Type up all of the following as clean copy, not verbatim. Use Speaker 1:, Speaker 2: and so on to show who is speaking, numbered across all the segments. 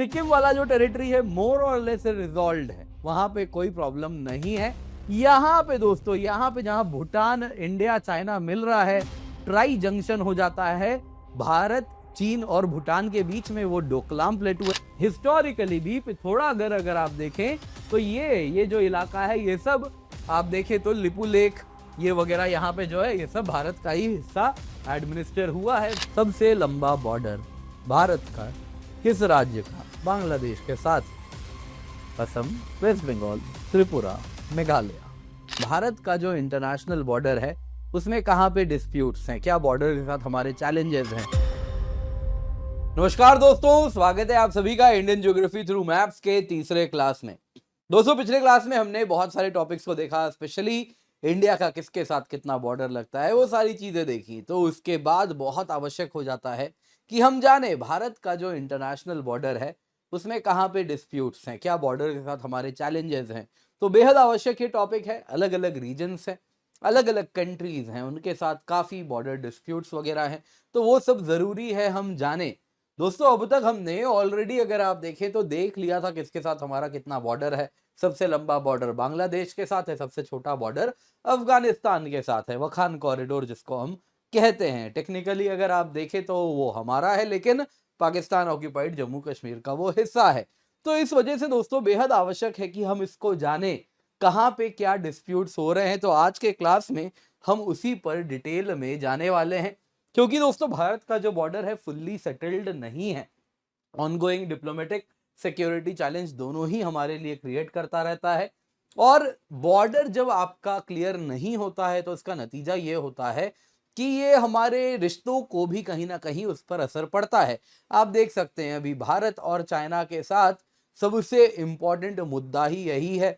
Speaker 1: सिक्किम वाला जो टेरिटरी है मोर और लेस रिजॉल्व है, वहां पे कोई प्रॉब्लम नहीं है। यहाँ पे दोस्तों, यहाँ पे जहां भूटान इंडिया चाइना मिल रहा है, ट्राई जंक्शन हो जाता है भारत चीन और भूटान के बीच में, वो डोकलाम प्लेटू है। हिस्टोरिकली भी पिथौरागढ़ अगर आप देखें तो ये जो इलाका है, ये सब आप देखें तो लिपू लेक ये वगैरह यहाँ पे जो है, ये सब भारत का ही हिस्सा एडमिनिस्टर हुआ है। सबसे लंबा बॉर्डर भारत का किस राज्य का बांग्लादेश के साथ? असम, वेस्ट बंगाल, त्रिपुरा, मेघालय। भारत का जो इंटरनेशनल बॉर्डर है उसमें कहां पे डिस्प्यूट्स हैं, क्या बॉर्डर के साथ हमारे चैलेंजेस हैं? नमस्कार दोस्तों, स्वागत है आप सभी का इंडियन ज्योग्राफी थ्रू मैप्स के तीसरे क्लास में। दोस्तों, पिछले क्लास में हमने बहुत सारे टॉपिक्स को देखा, स्पेशली इंडिया का किसके साथ कितना बॉर्डर लगता है, वो सारी चीजें देखी। तो उसके बाद बहुत आवश्यक हो जाता है कि हम जाने भारत का जो इंटरनेशनल बॉर्डर है उसमें कहाँ पे डिस्प्यूट्स हैं, क्या बॉर्डर के साथ हमारे चैलेंजेस हैं। तो बेहद आवश्यक ये टॉपिक है। अलग अलग रीजन्स हैं, अलग अलग कंट्रीज हैं, उनके साथ काफ़ी बॉर्डर डिस्प्यूट्स वगैरह हैं, तो वो सब ज़रूरी है हम जाने। दोस्तों, अब तक हमने ऑलरेडी अगर आप देखें तो देख लिया था किसके साथ हमारा कितना बॉर्डर है। सबसे लंबा बॉर्डर बांग्लादेश के साथ है, सबसे छोटा बॉर्डर अफगानिस्तान के साथ है, वखान कॉरिडोर जिसको हम कहते हैं। टेक्निकली अगर आप देखें तो वो हमारा है, लेकिन पाकिस्तान ऑक्यूपाइड जम्मू कश्मीर का वो हिस्सा है। तो इस वजह से दोस्तों बेहद आवश्यक है कि हम इसको जाने कहाँ पे क्या डिस्प्यूट्स हो रहे हैं। तो आज के क्लास में हम उसी पर डिटेल में जाने वाले हैं, क्योंकि दोस्तों भारत का जो बॉर्डर है फुल्ली सेटल्ड नहीं है। ऑनगोइंग डिप्लोमेटिक सिक्योरिटी चैलेंज दोनों ही हमारे लिए क्रिएट करता रहता है, और बॉर्डर जब आपका क्लियर नहीं होता है तो इसका नतीजा ये होता है कि ये हमारे रिश्तों को भी कहीं ना कहीं उस पर असर पड़ता है। आप देख सकते हैं अभी भारत और चाइना के साथ सबसे इम्पोर्टेंट मुद्दा ही यही है,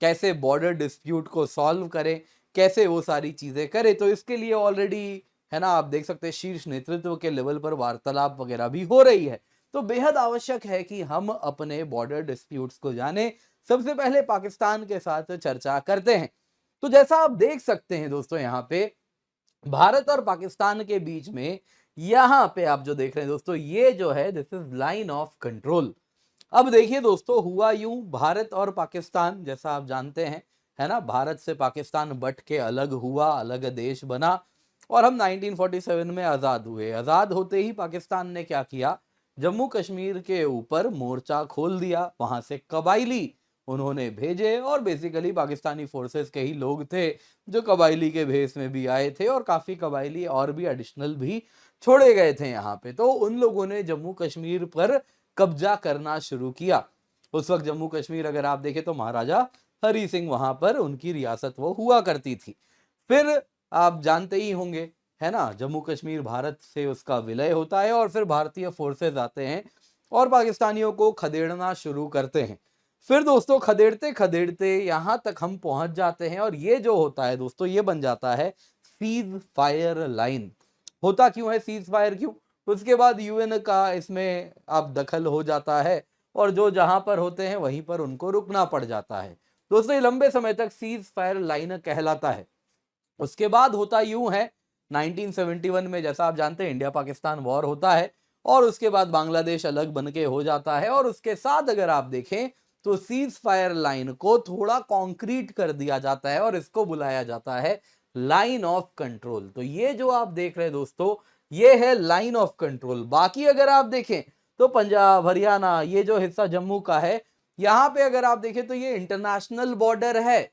Speaker 1: कैसे बॉर्डर डिस्प्यूट को सॉल्व करें, कैसे वो सारी चीजें करें। तो इसके लिए ऑलरेडी है ना, आप देख सकते हैं शीर्ष नेतृत्व के लेवल पर वार्तालाप वगैरह भी हो रही है। तो बेहद आवश्यक है कि हम अपने बॉर्डर डिस्प्यूट्स को जाने। सबसे पहले पाकिस्तान के साथ चर्चा करते हैं। तो जैसा आप देख सकते हैं दोस्तों, यहाँ पे भारत और पाकिस्तान के बीच में यहां पे आप जो देख रहे हैं दोस्तों, ये जो है this is line of control. अब देखिए दोस्तों, हुआ यूं, भारत और पाकिस्तान जैसा आप जानते हैं है ना, भारत से पाकिस्तान बट के अलग हुआ, अलग देश बना, और हम 1947 में आजाद हुए। आजाद होते ही पाकिस्तान ने क्या किया, जम्मू कश्मीर के ऊपर मोर्चा खोल दिया, वहां से कबायली उन्होंने भेजे, और बेसिकली पाकिस्तानी फोर्सेस के ही लोग थे जो कबायली के भेस में भी आए थे, और काफी कबायली और भी एडिशनल भी छोड़े गए थे यहाँ पे। तो उन लोगों ने जम्मू कश्मीर पर कब्जा करना शुरू किया। उस वक्त जम्मू कश्मीर अगर आप देखें तो महाराजा हरी सिंह वहां पर उनकी रियासत वो हुआ करती थी। फिर आप जानते ही होंगे है ना, जम्मू कश्मीर भारत से उसका विलय होता है, और फिर भारतीय फोर्सेस आते हैं और पाकिस्तानियों को खदेड़ना शुरू करते हैं। फिर दोस्तों खदेड़ते खदेड़ते यहां तक हम पहुंच जाते हैं, और ये जो होता है दोस्तों, ये बन जाता है सीज फायर लाइन। होता क्यों है सीज फायर, क्यों? उसके बाद यूएन का इसमें अब दखल हो जाता है, और जो जहां पर होते हैं वहीं पर उनको रुकना पड़ जाता है। दोस्तों, ये लंबे समय तक सीज फायर लाइन कहलाता है। उसके बाद होता यूं है, 1971 में जैसा आप जानते हैं इंडिया पाकिस्तान वॉर होता है, और उसके बाद बांग्लादेश अलग बन के हो जाता है, और उसके साथ अगर आप देखें तो सीज फायर लाइन को थोड़ा कॉन्क्रीट कर दिया जाता है, और इसको बुलाया जाता है लाइन ऑफ कंट्रोल। तो ये जो आप देख रहे हैं दोस्तों, ये है लाइन ऑफ कंट्रोल। बाकी अगर आप देखें तो पंजाब, हरियाणा, ये जो हिस्सा जम्मू का है, यहां पे अगर आप देखें तो ये इंटरनेशनल बॉर्डर है,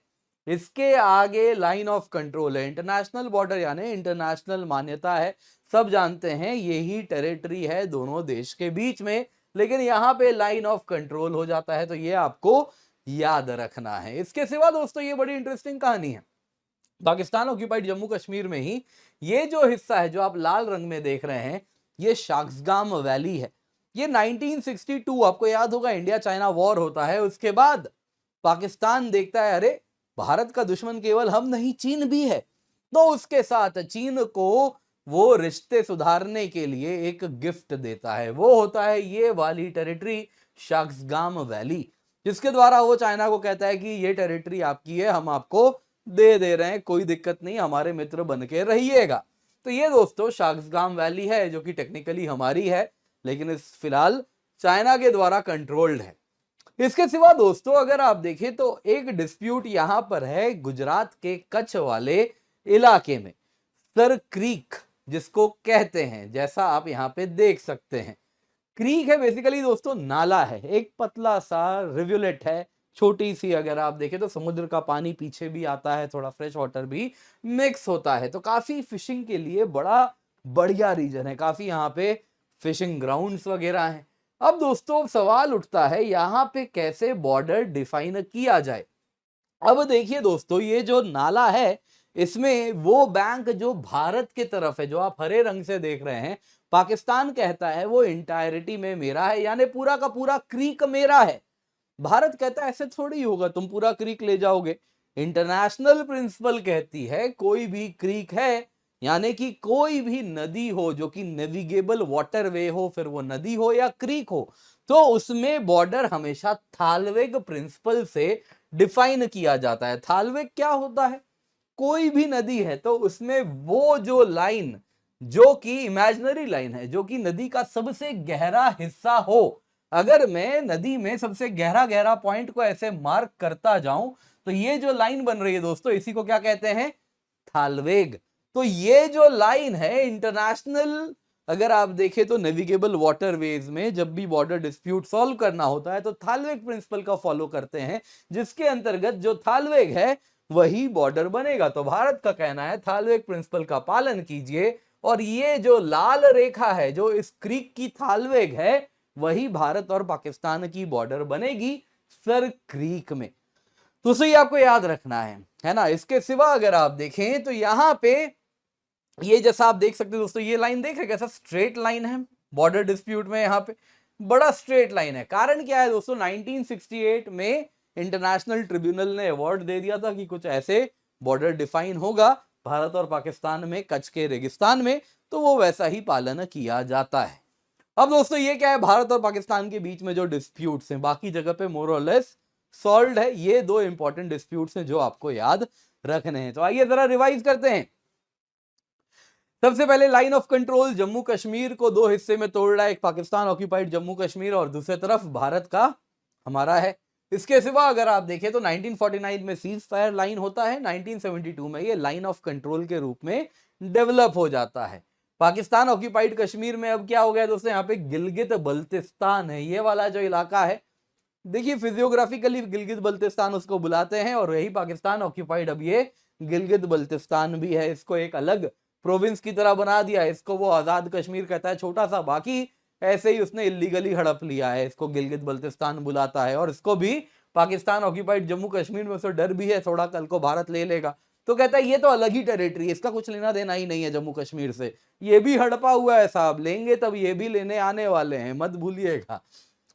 Speaker 1: इसके आगे लाइन ऑफ कंट्रोल है। इंटरनेशनल बॉर्डर यानी इंटरनेशनल मान्यता है, सब जानते हैं यही टेरिटरी है दोनों देश के बीच में, लेकिन यहाँ पे लाइन ऑफ कंट्रोल हो जाता है। तो ये आपको याद रखना है। इसके सिवा दोस्तों ये बड़ी इंटरेस्टिंग कहानी है। पाकिस्तान ऑक्यूपाइड जम्मू कश्मीर में ही ये जो हिस्सा है जो आप लाल रंग में देख रहे हैं, ये शाक्सगाम वैली है। ये 1962 आपको याद होगा इंडिया चाइना वॉर होता है, उसके बाद पाकिस्तान देखता है अरे भारत का दुश्मन केवल हम नहीं चीन भी है, तो उसके साथ चीन को वो रिश्ते सुधारने के लिए एक गिफ्ट देता है। वो होता है ये वाली टेरिटरी शाक्सगाम वैली, जिसके द्वारा वो चाइना को कहता है कि ये टेरिटरी आपकी है, हम आपको दे रहे हैं, कोई दिक्कत नहीं, हमारे मित्र बन के रहिएगा। तो ये दोस्तों शाक्सगाम वैली है जो कि टेक्निकली हमारी है, लेकिन इस फिलहाल चाइना के द्वारा कंट्रोल्ड है। इसके सिवा दोस्तों अगर आप देखें तो एक डिस्प्यूट यहां पर है गुजरात के कच्छ वाले इलाके में, सर क्रीक जिसको कहते हैं, जैसा आप यहां पे देख सकते हैं। क्रीक है बेसिकली दोस्तों नाला है, एक पतला सा रिवुलेट है, छोटी सी। अगर आप देखें तो समुद्र का पानी पीछे भी आता है, थोड़ा फ्रेश वाटर भी मिक्स होता है, तो काफी फिशिंग के लिए बड़ा बढ़िया रीजन है, काफी यहाँ पे फिशिंग ग्राउंड्स वगैरह हैं। अब दोस्तों सवाल उठता है यहाँ पे कैसे बॉर्डर डिफाइन किया जाए। अब देखिए दोस्तों ये जो नाला है इसमें वो बैंक जो भारत की तरफ है, जो आप हरे रंग से देख रहे हैं, पाकिस्तान कहता है वो इंटायरिटी में मेरा है, यानी पूरा का पूरा क्रीक मेरा है। भारत कहता है ऐसे थोड़ी होगा, तुम पूरा क्रीक ले जाओगे। इंटरनेशनल प्रिंसिपल कहती है कोई भी क्रीक है, यानी कि कोई भी नदी हो जो कि नेविगेबल वाटरवे हो, फिर वो नदी हो या क्रीक हो, तो उसमें बॉर्डर हमेशा थालवेग प्रिंसिपल से डिफाइन किया जाता है। थालवेग क्या होता है? कोई भी नदी है तो उसमें वो जो लाइन जो कि इमेजिनरी लाइन है, जो कि नदी का सबसे गहरा हिस्सा हो, अगर मैं नदी में सबसे गहरा गहरा पॉइंट को ऐसे मार्क करता जाऊं तो ये जो लाइन बन रही है दोस्तों इसी को क्या कहते हैं? थालवेग। तो ये जो लाइन है इंटरनेशनल, अगर आप देखें तो नेविगेबल वाटरवेज में जब भी बॉर्डर डिस्प्यूट सॉल्व करना होता है तो थालवेग प्रिंसिपल का फॉलो करते हैं, जिसके अंतर्गत जो थालवेग है वही बॉर्डर बनेगा। तो भारत का कहना है थालवेग प्रिंसिपल का पालन कीजिए, और ये जो लाल रेखा है जो इस क्रीक की थालवेग है वही भारत और पाकिस्तान की बॉर्डर बनेगी सर क्रीक में। तो ये आपको याद रखना है ना। इसके सिवा अगर आप देखें तो यहां पे ये जैसा आप देख सकते हैं दोस्तों, ये लाइन देख रहे हैं कैसा स्ट्रेट लाइन है बॉर्डर डिस्प्यूट में, यहाँ पे बड़ा स्ट्रेट लाइन है। कारण क्या है दोस्तों, 1968 में इंटरनेशनल ट्रिब्यूनल ने अवार्ड दे दिया था कि कुछ ऐसे बॉर्डर डिफाइन होगा भारत और पाकिस्तान में, कच्छ के रेगिस्तान में, तो वो वैसा ही पालन किया जाता है। अब दोस्तों ये क्या है, भारत और पाकिस्तान के बीच में जो डिस्प्यूट्स हैं बाकी जगह पे मोर और लेस सॉल्व्ड है। ये दो इंपॉर्टेंट डिस्प्यूट्स हैं जो आपको याद रखने हैं। तो आइए जरा रिवाइज करते हैं। सबसे पहले line of control Jammu Kashmir को दो हिस्से में तोड़ रहा है, एक पाकिस्तान ऑक्यूपाइड जम्मू कश्मीर और दूसरी तरफ भारत का हमारा है। इसके सिवा अगर आप देखें तो 1949 में सीज फायर लाइन होता है, 1972 में ये लाइन ऑफ कंट्रोल के रूप में डेवलप हो जाता है। पाकिस्तान ऑक्यूपाइड कश्मीर में अब क्या हो गया दोस्तों, यहाँ पे गिलगित बल्तिस्तान है, ये वाला जो इलाका है, देखिए फिजियोग्राफिकली गिलगित बल्तिस्तान उसको बुलाते हैं, और यही पाकिस्तान ऑक्यूपाइड अब ये गिलगित बल्तिस्तान भी है। इसको एक अलग प्रोविंस की तरह बना दिया है, इसको वो आजाद कश्मीर कहता है छोटा सा, बाकी ऐसे ही उसने इलीगली हड़प लिया है, इसको गिलगित बल्तिस्तान बुलाता है। और इसको भी पाकिस्तान ऑक्यूपाइड जम्मू कश्मीर में उसको डर भी है थोड़ा, कल को भारत ले लेगा, तो कहता है ये तो अलग ही टेरिटरी है, इसका कुछ लेना देना ही नहीं है जम्मू कश्मीर से, ये भी हड़पा हुआ है साहब, लेंगे तब ये भी लेने आने वाले हैं, मत भूलिएगा।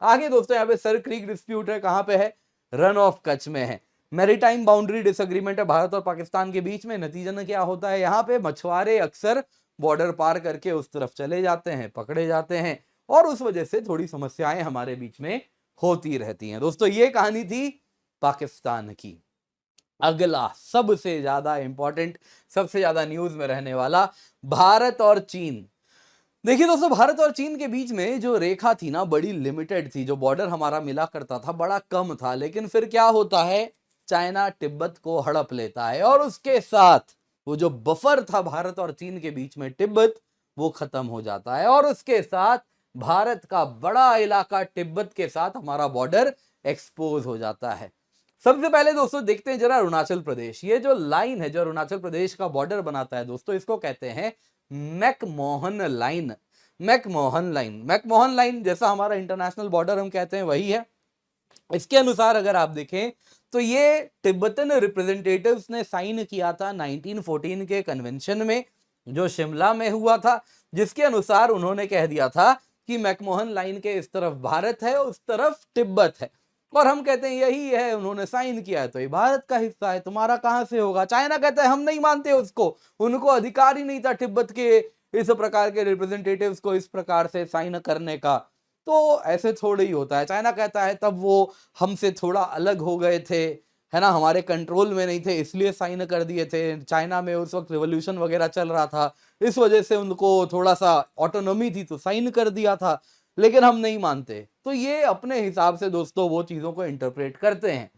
Speaker 1: आगे दोस्तों यहाँ पे सर क्रीक डिस्प्यूट है, कहां पे है? रन ऑफ कच्छ में है। मैरीटाइम बाउंड्री डिसएग्रीमेंट है भारत और पाकिस्तान के बीच में। नतीजन क्या होता है, यहाँ पे मछुआरे अक्सर बॉर्डर पार करके उस तरफ चले जाते हैं, पकड़े जाते हैं, और उस वजह से थोड़ी समस्याएं हमारे बीच में होती रहती हैं। दोस्तों ये कहानी थी पाकिस्तान की। अगला सबसे ज्यादा इंपॉर्टेंट, सबसे ज्यादा न्यूज में रहने वाला, भारत और चीन। देखिए दोस्तों भारत और चीन के बीच में जो रेखा थी ना बड़ी लिमिटेड थी, जो बॉर्डर हमारा मिला करता था बड़ा कम था, लेकिन फिर क्या होता है, चाइना तिब्बत को हड़प लेता है, और उसके साथ वो जो बफर था भारत और चीन के बीच में तिब्बत, वो खत्म हो जाता है, और उसके साथ भारत का बड़ा इलाका तिब्बत के साथ हमारा बॉर्डर एक्सपोज हो जाता है। सबसे पहले दोस्तों देखते हैं जरा अरुणाचल प्रदेश। ये जो लाइन है जो अरुणाचल प्रदेश का बॉर्डर बनाता है दोस्तों, इसको कहते हैं McMahon line. McMahon line, McMahon line जैसा हमारा इंटरनेशनल बॉर्डर हम कहते हैं वही है। इसके अनुसार अगर आप देखें तो ये तिब्बतन रिप्रेजेंटेटिव्स ने साइन किया था 1914 के कन्वेंशन में जो शिमला में हुआ था, जिसके अनुसार उन्होंने कह दिया था कि मैकमोहन लाइन के इस तरफ भारत है, उस तरफ तिब्बत है, और हम कहते हैं यही है, उन्होंने साइन किया है तो ये भारत का हिस्सा है, तुम्हारा कहां से होगा। चाइना कहता है हम नहीं मानते उसको, उनको अधिकार ही नहीं था तिब्बत के इस प्रकार के रिप्रेजेंटेटिव्स को इस प्रकार से साइन करने का। तो ऐसे थोड़ा ही होता है, चाइना कहता है तब वो हमसे थोड़ा अलग हो गए थे, है ना, हमारे कंट्रोल में नहीं थे इसलिए साइन कर दिए थे। चाइना में उस वक्त रिवॉल्यूशन वगैरह चल रहा था, इस वजह से उनको थोड़ा सा ऑटोनॉमी थी तो साइन कर दिया था। लेकिन हम नहीं मानते। तो ये अपने हिसाब से दोस्तों वो चीजों को इंटरप्रेट करते हैं।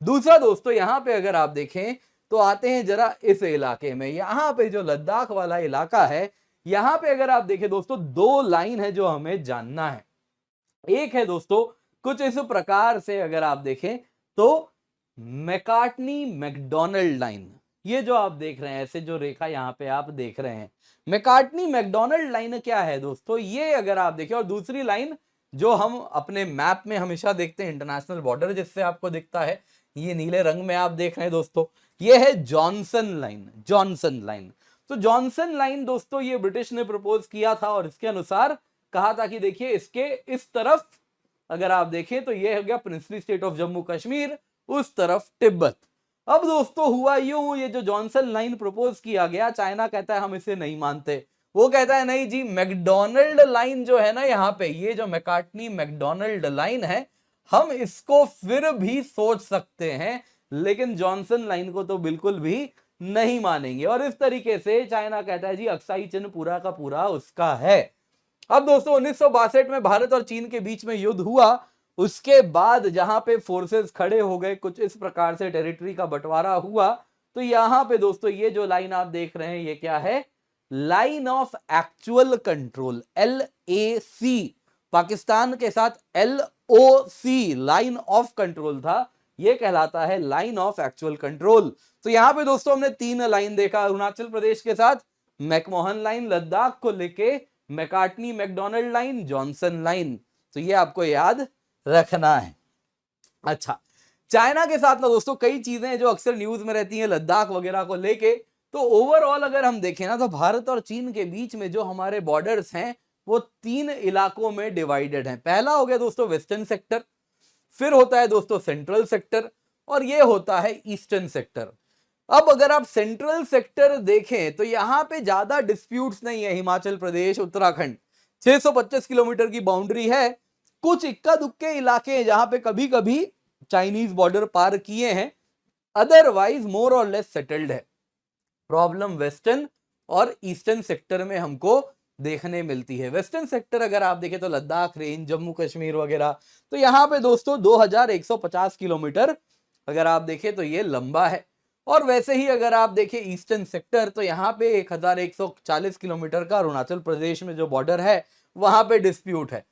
Speaker 1: दूसरा दोस्तों यहाँ पे अगर आप देखें तो आते हैं जरा इस इलाके में, यहाँ पे जो लद्दाख वाला इलाका है, यहाँ पे अगर आप देखें दोस्तों दो लाइन है जो हमें जानना है। एक है दोस्तों कुछ इस प्रकार से, अगर आप देखें तो मैकार्टनी मैकडॉनल्ड लाइन, ये जो आप देख रहे हैं ऐसे जो रेखा यहाँ पे आप देख रहे हैं, मैकार्टनी मैकडॉनल्ड लाइन क्या है दोस्तों, ये अगर आप देखें, और दूसरी लाइन जो हम अपने मैप में हमेशा देखते हैं इंटरनेशनल बॉर्डर जिससे आपको दिखता है, ये नीले रंग में आप देख रहे हैं दोस्तों, ये है जॉनसन लाइन। जॉनसन लाइन, तो जॉनसन लाइन दोस्तों ये ब्रिटिश ने प्रपोज किया था और इसके अनुसार कहा था कि देखिए इसके इस तरफ अगर आप देखें तो ये हो गया princely state of Jammu Kashmir, उस तरफ तिब्बत। अब दोस्तों हुआ यूं, ये जो जॉनसन लाइन प्रपोज किया गया, चाइना कहता है हम इसे नहीं मानते। वो कहता है नहीं जी, मैकडॉनल्ड लाइन जो है ना यहाँ पे, ये जो मैकार्टनी मैकडॉनल्ड लाइन है, हम इसको फिर भी सोच सकते हैं, लेकिन जॉनसन लाइन को तो बिल्कुल भी नहीं मानेंगे। और इस तरीके से चाइना कहता है जी अक्साई चिन्ह पूरा का पूरा उसका है। अब दोस्तों 1962 में भारत और चीन के बीच में युद्ध हुआ, उसके बाद जहां पे फोर्सेस खड़े हो गए, कुछ इस प्रकार से टेरिटरी का बंटवारा हुआ, तो यहां पे दोस्तों ये जो लाइन आप देख रहे हैं ये क्या है, line of actual control, LAC, Pakistan के साथ LOC, लाइन ऑफ कंट्रोल था, ये कहलाता है लाइन ऑफ एक्चुअल कंट्रोल। तो यहां पे दोस्तों हमने 3 लाइन देखा, अरुणाचल प्रदेश के साथ मैकमोहन लाइन, लद्दाख को लेके McCartney Macdonald line, Johnson line, तो ये आपको याद रखना है। अच्छा, चाइना के साथ ना दोस्तों कई चीजें हैं जो अक्सर न्यूज में रहती हैं लद्दाख वगैरह को लेके। तो ओवरऑल अगर हम देखें ना तो भारत और चीन के बीच में जो हमारे बॉर्डर्स हैं वो 3 इलाकों में डिवाइडेड हैं। पहला हो गया दोस्तों वेस्टर्न सेक्टर, फिर होता है दोस्तों सेंट्रल सेक्टर, और ये होता है ईस्टर्न सेक्टर। अब अगर आप सेंट्रल सेक्टर देखें तो यहां पे ज्यादा डिस्प्यूट्स नहीं है, हिमाचल प्रदेश उत्तराखंड 625 किलोमीटर की बाउंड्री है, कुछ इक्का दुक्के इलाके हैं जहां पे कभी कभी चाइनीज बॉर्डर पार किए हैं, अदरवाइज मोर और लेस सेटल्ड है। प्रॉब्लम वेस्टर्न और ईस्टर्न सेक्टर में हमको देखने मिलती है। वेस्टर्न सेक्टर अगर आप देखें तो लद्दाख रेंज, जम्मू कश्मीर वगैरह, तो यहां पे दोस्तों 2150 किलोमीटर अगर आप देखें तो ये लंबा है। और वैसे ही अगर आप देखें ईस्टर्न सेक्टर तो यहाँ पे 1140 किलोमीटर का अरुणाचल प्रदेश में जो बॉर्डर है वहां पे डिस्प्यूट है।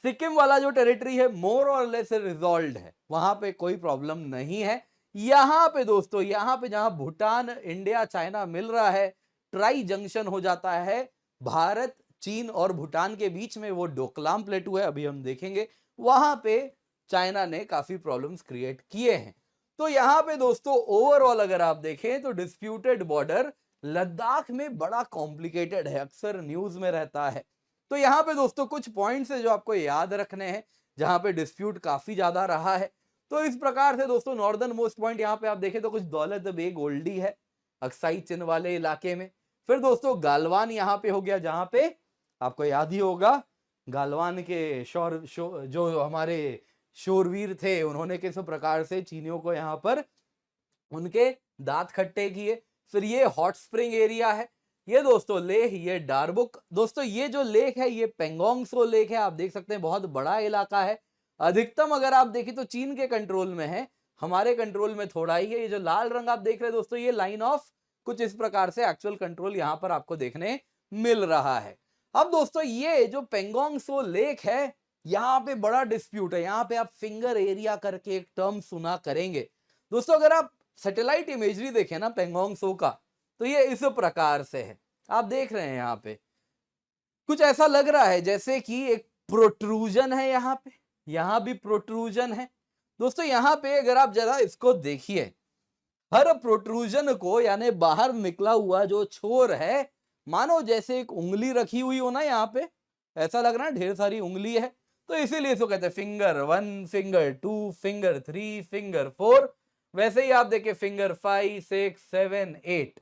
Speaker 1: सिक्किम वाला जो टेरिटरी है मोर और लेस रिजॉल्व है, वहां पे कोई प्रॉब्लम नहीं है। यहाँ पे दोस्तों, यहाँ पे जहां भूटान, इंडिया, चाइना मिल रहा है, ट्राई जंक्शन हो जाता है भारत, चीन और भूटान के बीच में, वो डोकलाम प्लेटू है, अभी हम देखेंगे, वहां पे चाइना ने काफी प्रॉब्लम्स क्रिएट किए हैं। तो यहां पे दोस्तों ओवरऑल अगर आप देखें तो डिस्प्यूटेड बॉर्डर लद्दाख में बड़ा कॉम्प्लिकेटेड है, अक्सर न्यूज में रहता है। तो यहां पे दोस्तों कुछ पॉइंट्स है जो आपको याद रखने हैं जहां पे डिस्प्यूट काफी ज्यादा रहा है। तो इस प्रकार से दोस्तों नॉर्दर्न मोस्ट पॉइंट यहाँ पे आप देखें तो कुछ दौलत बेग ओल्डी है अक्साई चिन्ह वाले इलाके में। फिर दोस्तों गालवान यहाँ पे हो गया, जहां पे आपको याद ही होगा गालवान के जो हमारे शूरवीर थे, उन्होंने किस प्रकार से चीनियों को यहाँ पर उनके दांत खट्टे किए। फिर ये हॉट स्प्रिंग एरिया है, ये दोस्तों लेह, ये डारबुक। दोस्तों ये जो लेक है ये पेंगोंग सो लेक है, आप देख सकते हैं बहुत बड़ा इलाका है। अधिकतम अगर आप देखें तो चीन के कंट्रोल में है, हमारे कंट्रोल में थोड़ा ही है। ये जो लाल रंग आप देख रहे हैं दोस्तों, ये लाइन ऑफ कुछ इस प्रकार से एक्चुअल कंट्रोल यहाँ पर आपको देखने मिल रहा है। अब दोस्तों ये जो पेंगोंग सो लेक है, यहाँ पे बड़ा डिस्प्यूट है। यहाँ पे आप फिंगर एरिया करके एक टर्म सुना करेंगे दोस्तों। अगर आप सैटेलाइट इमेजरी देखें ना पेंगोंग सो का, तो ये इस प्रकार से है, आप देख रहे हैं यहाँ पे कुछ ऐसा लग रहा है जैसे कि एक प्रोट्रूजन है, यहाँ पे, यहाँ भी प्रोट्रूजन है दोस्तों। यहाँ पे अगर आप जरा इसको देखिए, हर प्रोट्रूजन को यानी बाहर निकला हुआ जो छोर है, मानो जैसे एक उंगली रखी हुई हो ना, यहाँ पे ऐसा लग रहा है ढेर सारी उंगली है, तो इसीलिए इसको कहते हैं फिंगर 1, फिंगर 2, फिंगर 3, फिंगर 4। वैसे ही आप देखिए फिंगर 5, 6, 7, 8।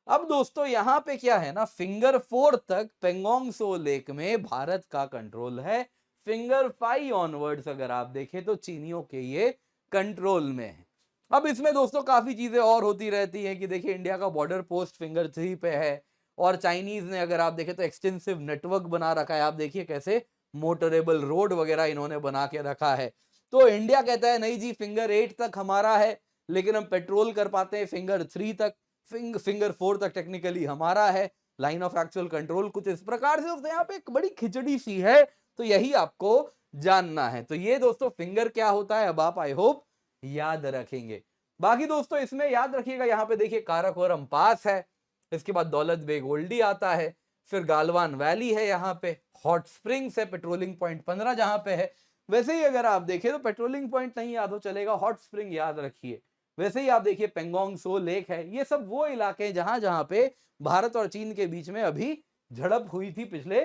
Speaker 1: अब दोस्तों यहाँ पे क्या है ना, फिंगर 4 तक पेंगोंग सो लेक में भारत का कंट्रोल है। फिंगर 5 ऑनवर्ड्स अगर आप देखें तो चीनियों के ये कंट्रोल में है। अब इसमें दोस्तों काफी चीजें और होती रहती है कि देखिए इंडिया का बॉर्डर पोस्ट फिंगर 3 पे है, और चाइनीज ने अगर आप देखें तो एक्सटेंसिव नेटवर्क बना रखा है। आप देखिए कैसे मोटरेबल रोड वगैरह इन्होंने बना के रखा है। तो इंडिया कहता है नहीं जी, फिंगर 8 तक हमारा है, लेकिन हम पेट्रोल कर पाते हैं फिंगर 3 तक, फिंगर 4 तक टेक्निकली हमारा है। लाइन ऑफ एक्चुअल कंट्रोल कुछ इस प्रकार से दोस्तों यहाँ पे एक बड़ी खिचड़ी सी है, तो यही आपको जानना है। तो ये दोस्तों फिंगर क्या होता है, अब आप आई होप याद रखेंगे। बाकी दोस्तों इसमें याद रखिएगा, यहाँ पे देखिए काराकोरम पास है, इसके बाद दौलत बेग ओल्डी आता है, फिर गालवान वैली है, यहाँ पे हॉट स्प्रिंग्स है, पेट्रोलिंग पॉइंट 15 जहां पे है। वैसे ही अगर आप देखें तो पेट्रोलिंग पॉइंट नहीं याद हो चलेगा, हॉट स्प्रिंग याद रखिए। वैसे ही आप देखिए पेंगोंग सो लेक है, ये सब वो इलाके हैं जहां जहां पे भारत और चीन के बीच में अभी झड़प हुई थी पिछले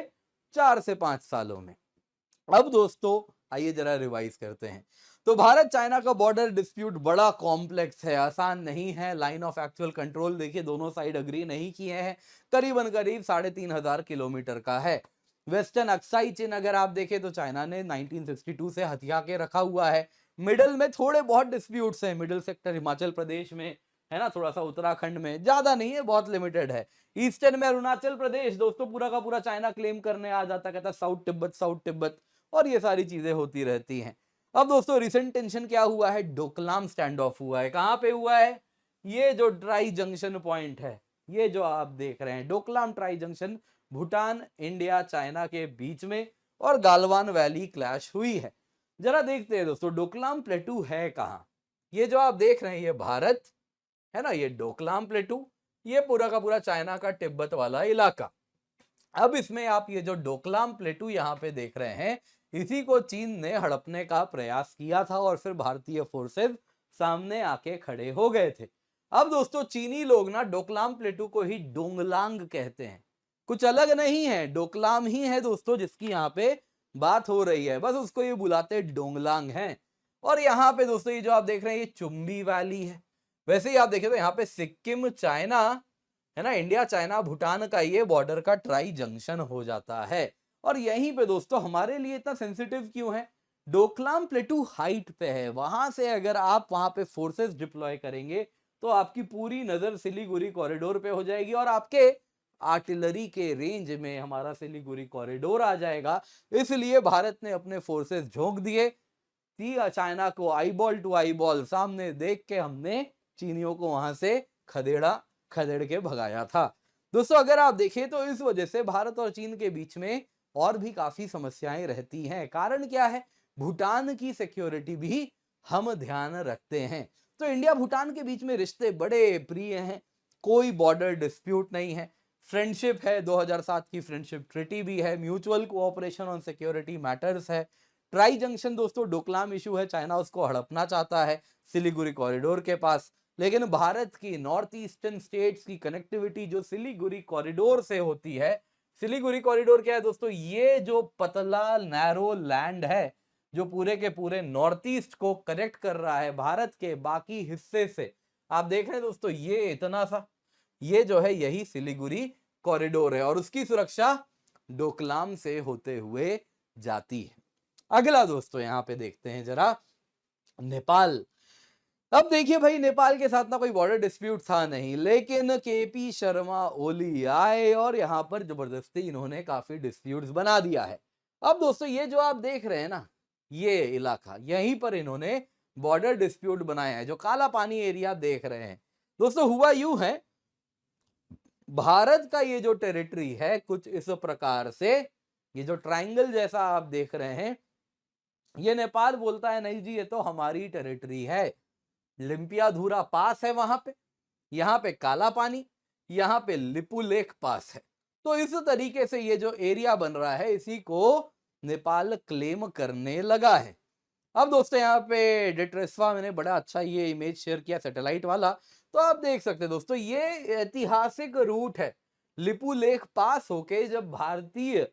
Speaker 1: 4 से 5 सालों में। अब दोस्तों आइए जरा रिवाइज करते हैं। तो भारत चाइना का बॉर्डर डिस्प्यूट बड़ा कॉम्प्लेक्स है, आसान नहीं है। लाइन ऑफ एक्चुअल कंट्रोल देखिए दोनों साइड अग्री नहीं किए हैं, करीबन करीब 3,500 किलोमीटर का है। वेस्टर्न अक्साई चीन अगर आप देखें तो चाइना ने 1962 से हथिया के रखा हुआ है। मिडल में थोड़े बहुत डिस्प्यूट्स हैं, मिडल सेक्टर हिमाचल प्रदेश में है ना, थोड़ा सा उत्तराखंड में, ज्यादा नहीं है, बहुत लिमिटेड है। ईस्टर्न में अरुणाचल प्रदेश दोस्तों पूरा का पूरा चाइना क्लेम करने आ जाता, कहता साउथ तिब्बत, साउथ तिब्बत, और ये सारी चीजें होती रहती हैं। अब दोस्तों रिसेंट टेंशन क्या हुआ है, डोकलाम स्टैंड ऑफ हुआ है। कहां पे हुआ है, ये जो ट्राई जंक्शन पॉइंट है, ये जो आप देख रहे हैं Doklam tri junction, Bhutan India China के बीच में, और गालवान वैली क्लैश हुई है। जरा देखते हैं दोस्तों डोकलाम प्लेटू है कहां। ये जो आप देख रहे हैं ये भारत है ना, ये डोकलाम प्लेटू, ये पूरा का पूरा चाइना का तिब्बत वाला इलाका। अब इसमें आप ये जो डोकलाम प्लेटू यहाँ पे देख रहे हैं, इसी को चीन ने हड़पने का प्रयास किया था और फिर भारतीय फोर्सेस सामने आके खड़े हो गए थे। अब दोस्तों चीनी लोग ना डोकलाम प्लेटू को ही डोंगलांग कहते हैं, कुछ अलग नहीं है, डोकलाम ही है दोस्तों जिसकी यहाँ पे बात हो रही है, बस उसको ये बुलाते डोंगलांग हैं। और यहाँ पे दोस्तों ये जो आप देख रहे हैं ये चुम्बी वैली है। वैसे ही आप देखें तो यहाँ पे सिक्किम चाइना है ना, इंडिया चाइना भूटान का ये बॉर्डर का ट्राई जंक्शन हो जाता है। और यहीं पे दोस्तों हमारे लिए इतना सेंसिटिव क्यों है, डोकलाम प्लेटू हाइट पे है, वहां से अगर आप वहां पे फोर्सेस डिप्लॉय करेंगे तो आपकी पूरी नजर सिलीगुड़ी कॉरिडोर पे हो जाएगी और आपके आर्टिलरी के रेंज में हमारा सिलीगुड़ी कॉरिडोर आ जाएगा। इसलिए भारत ने अपने फोर्सेस झोंक दिए, चाइना को आईबॉल टू आईबॉल सामने देख के हमने चीनियों को वहां से खदेड़ के भगाया था। दोस्तों अगर आप देखें तो इस वजह से भारत और चीन के बीच में और भी काफी समस्याएं रहती हैं। कारण क्या है, भूटान की सिक्योरिटी भी हम ध्यान रखते हैं। तो इंडिया भूटान के बीच में रिश्ते बड़े प्रिय हैं, कोई बॉर्डर डिस्प्यूट नहीं है, फ्रेंडशिप है, 2007 की फ्रेंडशिप ट्रीटी भी है, mutual cooperation on security matters है। ट्राई जंक्शन दोस्तों डोकलाम इशू है, चाइना उसको हड़पना चाहता है सिलीगुड़ी कॉरिडोर के पास, लेकिन भारत की नॉर्थ ईस्टर्न स्टेट्स की कनेक्टिविटी जो सिलीगुड़ी कॉरिडोर से होती है, सिलीगुड़ी कॉरिडोर क्या है दोस्तों, ये जो पतला नैरो लैंड है जो पूरे के पूरे नॉर्थ ईस्ट को कनेक्ट कर रहा है भारत के बाकी हिस्से से। आप देख रहे हैं दोस्तों ये इतना सा, ये जो है यही सिलीगुड़ी कॉरिडोर है और उसकी सुरक्षा डोकलाम से होते हुए जाती है। अगला दोस्तों यहां पे देखते हैं जरा नेपाल। अब देखिए भाई नेपाल के साथ ना कोई बॉर्डर डिस्प्यूट था नहीं, लेकिन केपी शर्मा ओली आए और यहाँ पर जबरदस्ती इन्होंने काफी डिस्प्यूट्स बना दिया है। अब दोस्तों ये जो आप देख रहे हैं ना, ये इलाका यहीं पर इन्होंने बॉर्डर डिस्प्यूट बनाया है, जो काला पानी एरिया देख रहे हैं। दोस्तों हुआ यूं है, भारत का ये जो टेरिटरी है कुछ इस प्रकार से, ये जो ट्राइंगल जैसा आप देख रहे हैं, ये नेपाल बोलता है नहीं जी ये तो हमारी टेरिटरी है। लिम्पियाधुरा पास है वहां पे, यहाँ पे काला पानी, यहाँ पे लिपू लेक पास है। तो इस तरीके से ये जो एरिया बन रहा है इसी को नेपाल क्लेम करने लगा है। अब दोस्तों यहाँ पे डिट्रेसवा मैंने बड़ा अच्छा ये इमेज शेयर किया सैटेलाइट वाला, तो आप देख सकते हैं दोस्तों ये ऐतिहासिक रूट है। लिपू लेक पास होके जब भारतीय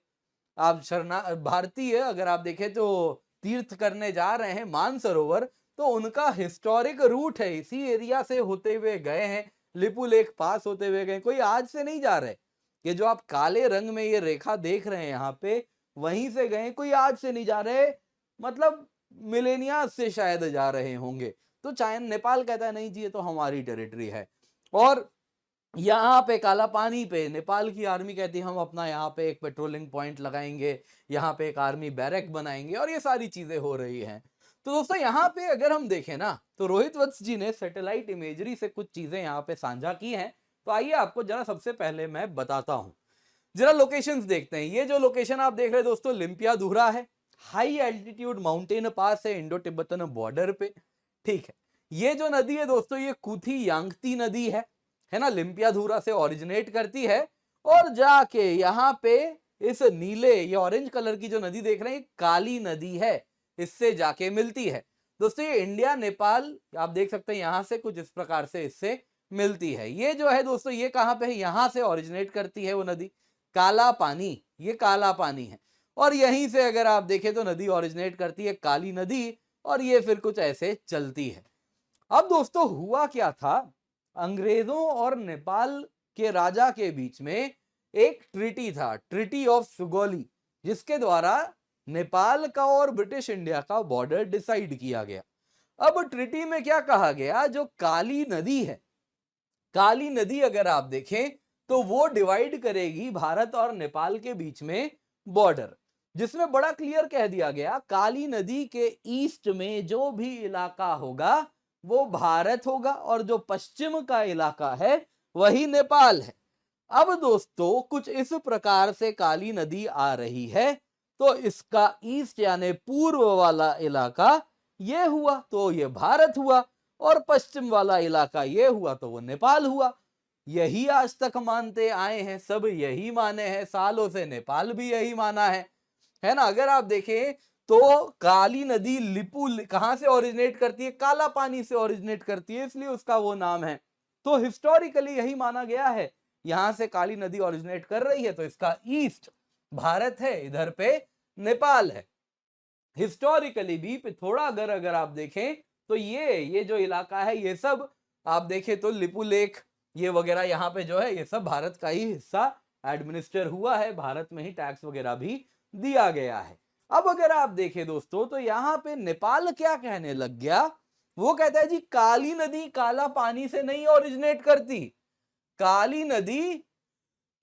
Speaker 1: अगर आप देखें तो तीर्थ करने जा रहे हैं मानसरोवर, तो उनका हिस्टोरिक रूट है, इसी एरिया से होते हुए गए हैं, लिपू लेक पास होते हुए गए, कोई आज से नहीं जा रहे। ये जो आप काले रंग में ये रेखा देख रहे हैं यहाँ पे, वहीं से गए, कोई आज से नहीं जा रहे, मतलब मिलेनिया से शायद जा रहे होंगे। तो चाइना नेपाल कहता है नहीं जी ये तो हमारी टेरिटरी है। और यहाँ पे काला पानी पे नेपाल की आर्मी कहती है हम अपना यहाँ पे एक पेट्रोलिंग पॉइंट लगाएंगे, यहाँ पे एक आर्मी बैरक बनाएंगे और ये सारी चीजें हो रही हैं। तो दोस्तों यहाँ पे अगर हम देखें ना तो रोहित वत्स जी ने सैटेलाइट इमेजरी से कुछ चीजें यहाँ पे साझा की हैं। तो आइए आपको जरा सबसे पहले मैं बताता हूँ। जरा लोकेशंस देखते हैं। ये जो लोकेशन आप देख रहे हैं दोस्तों लिम्पियाधुरा है, हाई एल्टीट्यूड माउंटेन पास है इंडो तिब्बतन बॉर्डर पे। ठीक है, ये जो नदी है दोस्तों ये कुथी यांगती नदी है ना, लिम्पियाधुरा से ओरिजिनेट करती है और जाके यहाँ पे इस नीले ये ऑरेंज कलर की जो नदी देख रहे हैं काली नदी है, इससे जाके मिलती है। दोस्तों ये इंडिया नेपाल आप देख सकते हैं यहाँ से कुछ इस प्रकार से इससे मिलती है। ये जो है दोस्तों ये कहाँ पे है, यहाँ से ओरिजिनेट करती है वो नदी काला पानी, ये काला पानी है और यहीं से अगर आप देखें तो नदी ओरिजिनेट करती है काली नदी और ये फिर कुछ ऐसे चलती है। अब दोस्तों हुआ क्या था, अंग्रेजों और नेपाल के राजा के बीच में एक ट्रीटी था, ट्रीटी ऑफ सुगौली, जिसके द्वारा नेपाल का और ब्रिटिश इंडिया का बॉर्डर डिसाइड किया गया। अब ट्रीटी में क्या कहा गया, जो काली नदी है, काली नदी अगर आप देखें तो वो डिवाइड करेगी भारत और नेपाल के बीच में बॉर्डर, जिसमें बड़ा क्लियर कह दिया गया काली नदी के ईस्ट में जो भी इलाका होगा वो भारत होगा और जो पश्चिम का इलाका है वही नेपाल है। अब दोस्तों कुछ इस प्रकार से काली नदी आ रही है तो इसका ईस्ट यानी पूर्व वाला इलाका ये हुआ तो ये भारत हुआ और पश्चिम वाला इलाका ये हुआ तो वो नेपाल हुआ। यही आज तक मानते आए हैं, सब यही माने हैं, सालों से नेपाल भी यही माना है ना। अगर आप देखें तो काली नदी लिपू कहां से ओरिजिनेट करती है, काला पानी से ओरिजिनेट करती है, इसलिए उसका वो नाम है। तो हिस्टोरिकली यही माना गया है, यहां से काली नदी ओरिजिनेट कर रही है तो इसका ईस्ट भारत है, इधर पे नेपाल है। हिस्टोरिकली भी थोड़ा अगर आप देखें तो ये जो इलाका है ये सब आप देखें तो लिपू लेक ये वगैरह यहाँ पे जो है ये सब भारत का ही हिस्सा एडमिनिस्टर हुआ है, भारत में ही टैक्स वगैरह भी दिया गया है। अब अगर आप देखें दोस्तों तो यहाँ पे नेपाल क्या कहने लग गया, वो कहता है जी काली नदी काला पानी से नहीं ओरिजिनेट करती, काली नदी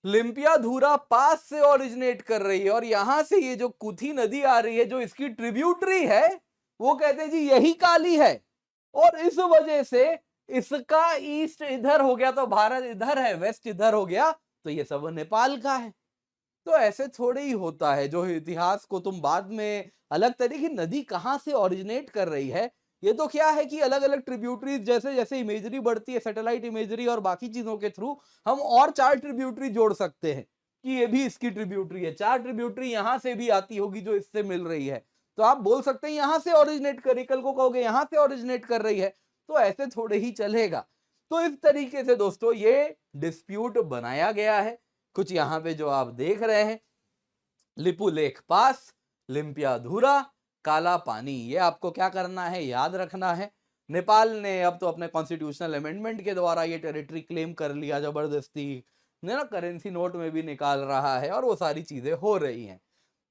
Speaker 1: लिम्पियाधुरा पास से ओरिजिनेट कर रही है और यहां से ये जो कुथी नदी आ रही है जो इसकी ट्रिब्यूटरी है वो कहते हैं जी यही काली है और इस वजह से इसका ईस्ट इधर हो गया तो भारत इधर है, वेस्ट इधर हो गया तो ये सब नेपाल का है। तो ऐसे थोड़े ही होता है, जो इतिहास को तुम बाद में अलग तरीके की नदी कहां से ओरिजिनेट कर रही है, ये तो क्या है कि अलग अलग ट्रिब्यूटरीज जैसे जैसे इमेजरी बढ़ती है सैटेलाइट इमेजरी और बाकी चीजों के थ्रू हम और 4 ट्रिब्यूटरी जोड़ सकते हैं कि ये भी इसकी ट्रिब्यूटरी है, 4 ट्रिब्यूटरी यहां से भी आती होगी जो इससे मिल रही है, तो आप बोल सकते हैं यहां से ओरिजिनेट करी, कल को कहोगे यहां से ओरिजिनेट कर रही है, तो ऐसे थोड़े ही चलेगा। तो इस तरीके से दोस्तों ये डिस्प्यूट बनाया गया है। कुछ यहाँ पे जो आप देख रहे हैं लिपू लेक पास, लिम्पियाधुरा, काला पानी, ये आपको क्या करना है, याद रखना है। नेपाल ने अब तो अपने कॉन्स्टिट्यूशनल अमेंडमेंट के द्वारा ये टेरिटरी क्लेम कर लिया जबरदस्ती, ना करेंसी नोट में भी निकाल रहा है और वो सारी चीजें हो रही हैं।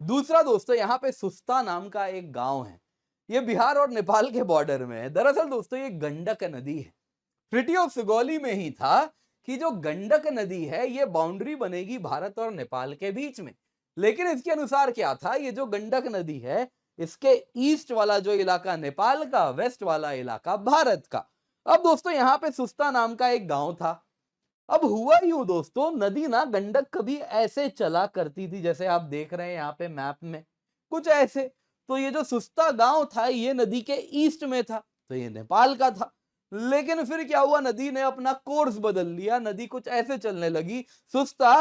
Speaker 1: दूसरा दोस्तों यहाँ पे सुस्ता नाम का एक गांव है, ये बिहार और नेपाल के बॉर्डर में है। दरअसल दोस्तों ये गंडक नदी है, ट्रीटी ऑफ सुगौली में ही था कि जो गंडक नदी है ये बाउंड्री बनेगी भारत और नेपाल के बीच में, लेकिन इसके अनुसार क्या था, ये जो गंडक नदी है इसके ईस्ट वाला जो इलाका नेपाल का, वेस्ट वाला इलाका भारत का। अब दोस्तों यहाँ पे सुस्ता नाम का एक गांव था। अब हुआ यूं दोस्तों, नदी ना गंडक कभी ऐसे चला करती थी जैसे आप देख रहे हैं यहाँ पे मैप में, कुछ ऐसे। तो ये जो सुस्ता गांव था ये नदी के ईस्ट में था तो ये नेपाल का था, लेकिन फिर क्या हुआ, नदी ने अपना कोर्स बदल लिया, नदी कुछ ऐसे चलने लगी, सुस्ता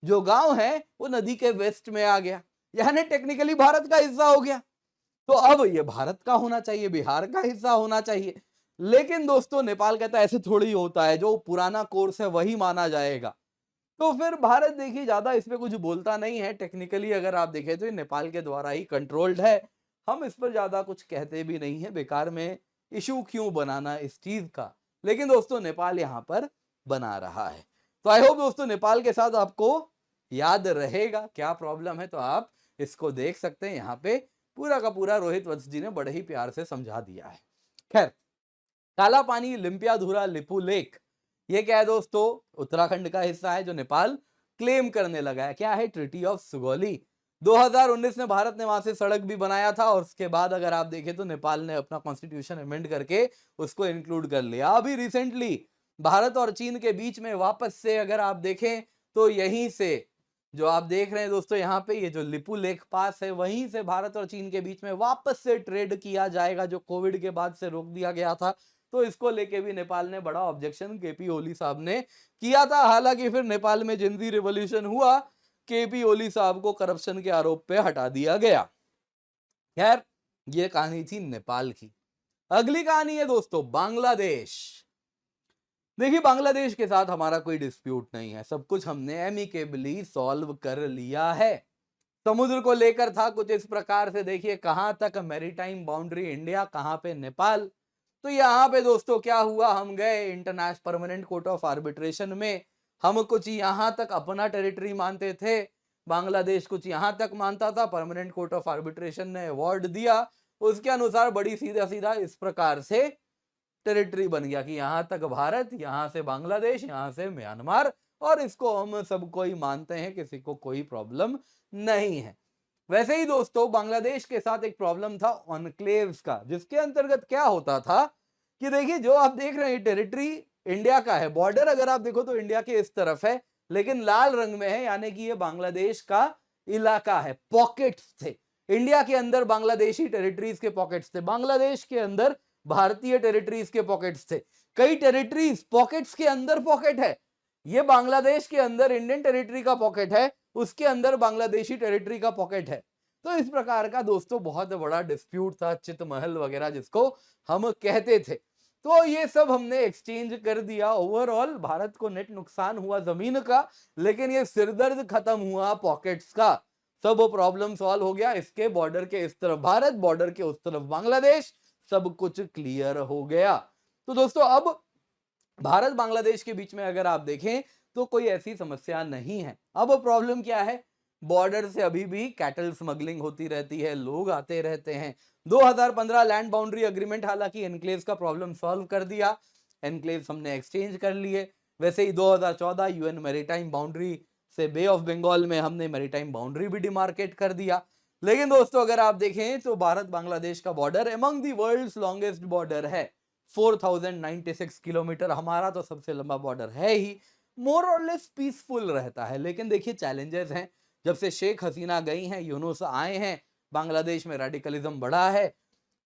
Speaker 1: जो गांव है वो नदी के वेस्ट में आ गया, यानी टेक्निकली भारत का हिस्सा हो गया। तो अब ये भारत का होना चाहिए, बिहार का हिस्सा होना चाहिए, लेकिन दोस्तों नेपाल कहता है ऐसे थोड़ी होता है, जो पुराना कोर्स है वही माना जाएगा। तो फिर भारत देखिए ज्यादा इस पे कुछ बोलता नहीं है, टेक्निकली अगर आप देखें तो ये नेपाल के द्वारा ही कंट्रोल्ड है, हम इस पर ज्यादा कुछ कहते भी नहीं है, बेकार में इशू क्यों बनाना इस चीज का। लेकिन दोस्तों नेपाल यहाँ पर बना रहा है। तो आई होप दोस्तों नेपाल के साथ आपको याद रहेगा क्या प्रॉब्लम है, तो आप इसको देख सकते हैं, यहाँ पे पूरा का पूरा रोहित वत्स जी ने बड़े ही प्यार से समझा दिया है। खैर, काला पानी, लिम्पियाधुरा, लिपू लेक, ये क्या है दोस्तों, उत्तराखंड का हिस्सा है जो नेपाल क्लेम करने लगा है। क्या है, ट्रीटी ऑफ सुगौली। 2019 में भारत ने वहां से सड़क भी बनाया था और उसके बाद अगर आप देखें तो नेपाल ने अपना कॉन्स्टिट्यूशन अमेंड करके उसको इंक्लूड कर लिया। अभी रिसेंटली भारत और चीन के बीच में वापस से अगर आप देखें तो यहीं से जो आप देख रहे हैं दोस्तों, यहाँ पे ये जो लिपू लेक पास है, वहीं से भारत और चीन के बीच में वापस से ट्रेड किया जाएगा, जो कोविड के बाद से रोक दिया गया था। तो इसको लेके भी नेपाल ने बड़ा ऑब्जेक्शन केपी ओली साहब ने किया था। हालांकि फिर नेपाल में जिंदी रिवॉल्यूशन हुआ, केपी ओली साहब को करप्शन के आरोप पे हटा दिया गया। खैर, ये कहानी थी नेपाल की। अगली कहानी है दोस्तों बांग्लादेश। देखिए, बांग्लादेश के साथ हमारा कोई डिस्प्यूट नहीं है, सब कुछ हमने एमिकेबली सॉल्व कर लिया है। समुद्र को लेकर था कुछ इस प्रकार से, देखिए कहां तक मैरीटाइम बाउंड्री इंडिया, कहां पे नेपाल। तो यहाँ पे दोस्तों क्या हुआ, हम गए international permanent court of arbitration में। हम कुछ यहाँ तक अपना टेरिटरी मानते थे, बांग्लादेश कुछ यहाँ तक मानता था। परमानेंट कोर्ट ऑफ आर्बिट्रेशन ने अवार्ड दिया, उसके अनुसार बड़ी सीधा सीधा इस प्रकार से टेरिटरी बन गया कि यहां तक भारत, यहां से बांग्लादेश, यहां से म्यांमार, और इसको हम सबको ही मानते हैं, किसी को कोई प्रॉब्लम नहीं है। वैसे ही दोस्तों बांग्लादेश के साथ एक प्रॉब्लम था ऑनक्लेव्स का, जिसके अंतर्गत क्या होता था कि देखिए जो आप देख रहे हैं टेरिटरी इंडिया का है, बॉर्डर अगर आप देखो तो इंडिया के इस तरफ है, लेकिन लाल रंग में है, यानी कि ये बांग्लादेश का इलाका है, पॉकेट्स थे। इंडिया के अंदर बांग्लादेशी टेरिटरीज के पॉकेट्स थे, बांग्लादेश के अंदर भारतीय टेरिटरीज के पॉकेट्स थे। कई टेरिटरीज पॉकेट्स के अंदर पॉकेट है, ये बांग्लादेश के अंदर इंडियन टेरिटरी का पॉकेट है, उसके अंदर बांग्लादेशी टेरिटरी का पॉकेट है। तो इस प्रकार का दोस्तों बहुत बड़ा डिस्प्यूट था, चितमहल वगैरह जिसको हम कहते थे। तो ये सब हमने एक्सचेंज कर दिया। ओवरऑल भारत को नेट नुकसान हुआ जमीन का, लेकिन ये सिरदर्द खत्म हुआ पॉकेट्स का। सब प्रॉब्लम सॉल्व हो गया, इसके बॉर्डर के इस तरफ भारत, बॉर्डर के उस तरफ बांग्लादेश, सब कुछ क्लियर हो गया। तो दोस्तों अब भारत बांग्लादेश के बीच में अगर आप देखें तो कोई ऐसी समस्या नहीं है। अब प्रॉब्लम क्या है, बॉर्डर से अभी भी कैटल स्मगलिंग होती रहती है, लोग आते रहते हैं। 2015 लैंड बाउंड्री एग्रीमेंट हालांकि एनक्लेव्स का प्रॉब्लम सॉल्व कर दिया, एनक्लेव्स हमने एक्सचेंज कर लिए। वैसे ही 2014 यूएन मैरीटाइम बाउंड्री से बे ऑफ बंगाल में हमने मैरीटाइम बाउंड्री भी डिमार्केट कर दिया। लेकिन दोस्तों अगर आप देखें तो भारत बांग्लादेश का border among the world's longest border है, 4096 किलोमीटर। हमारा तो सबसे लंबा बॉर्डर है ही, मोर और लेस पीसफुल रहता है। लेकिन देखिए चैलेंजेस हैं, जब से शेख हसीना गई हैं, यूनुस आए हैं, बांग्लादेश में रेडिकलिज्म बढ़ा है।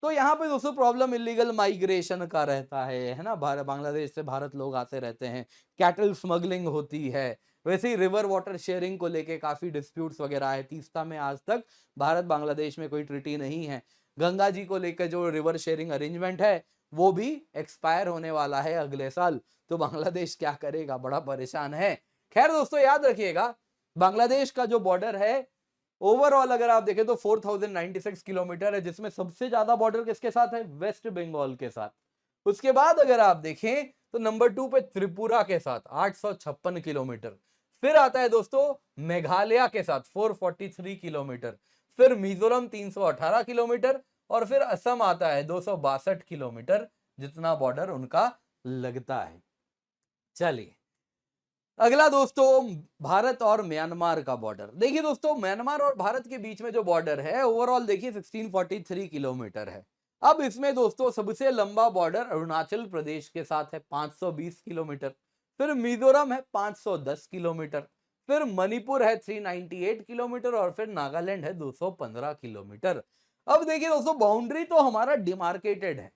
Speaker 1: तो यहाँ पे दोस्तों प्रॉब्लम इलीगल माइग्रेशन का रहता है ना, बांग्लादेश से भारत लोग आते रहते हैं, कैटल स्मगलिंग होती है। वैसे ही रिवर वाटर शेयरिंग को लेके काफी डिस्प्यूट्स वगैरह है। तीस्ता में आज तक भारत बांग्लादेश में कोई ट्रीटी नहीं है। गंगा जी को लेकर जो रिवर शेयरिंग अरेंजमेंट है वो भी एक्सपायर होने वाला है अगले साल। तो बांग्लादेश क्या करेगा, बड़ा परेशान है। खैर दोस्तों याद रखिएगा, बांग्लादेश का जो बॉर्डर है ओवरऑल अगर आप देखें तो 4096 किलोमीटर है, जिसमें सबसे ज्यादा बॉर्डर किसके साथ है, वेस्ट बंगाल के साथ। उसके बाद अगर आप देखें तो नंबर 2 पे त्रिपुरा के साथ 856 किलोमीटर। फिर आता है दोस्तों मेघालय के साथ 443 किलोमीटर, फिर मिजोरम 318 किलोमीटर, और फिर असम आता है 262 किलोमीटर, जितना बॉर्डर उनका लगता है। चलिए अगला दोस्तों भारत और म्यांमार का बॉर्डर। देखिए दोस्तों म्यांमार और भारत के बीच में जो बॉर्डर है ओवरऑल देखिए 1643 किलोमीटर है। अब इसमें दोस्तों सबसे लंबा बॉर्डर अरुणाचल प्रदेश के साथ है 520 किलोमीटर, फिर मिजोरम है 510 किलोमीटर, फिर मणिपुर है 398 किलोमीटर, और फिर नागालैंड है 215 किलोमीटर। अब देखिए दोस्तों बाउंड्री तो हमारा डिमार्केटेड है,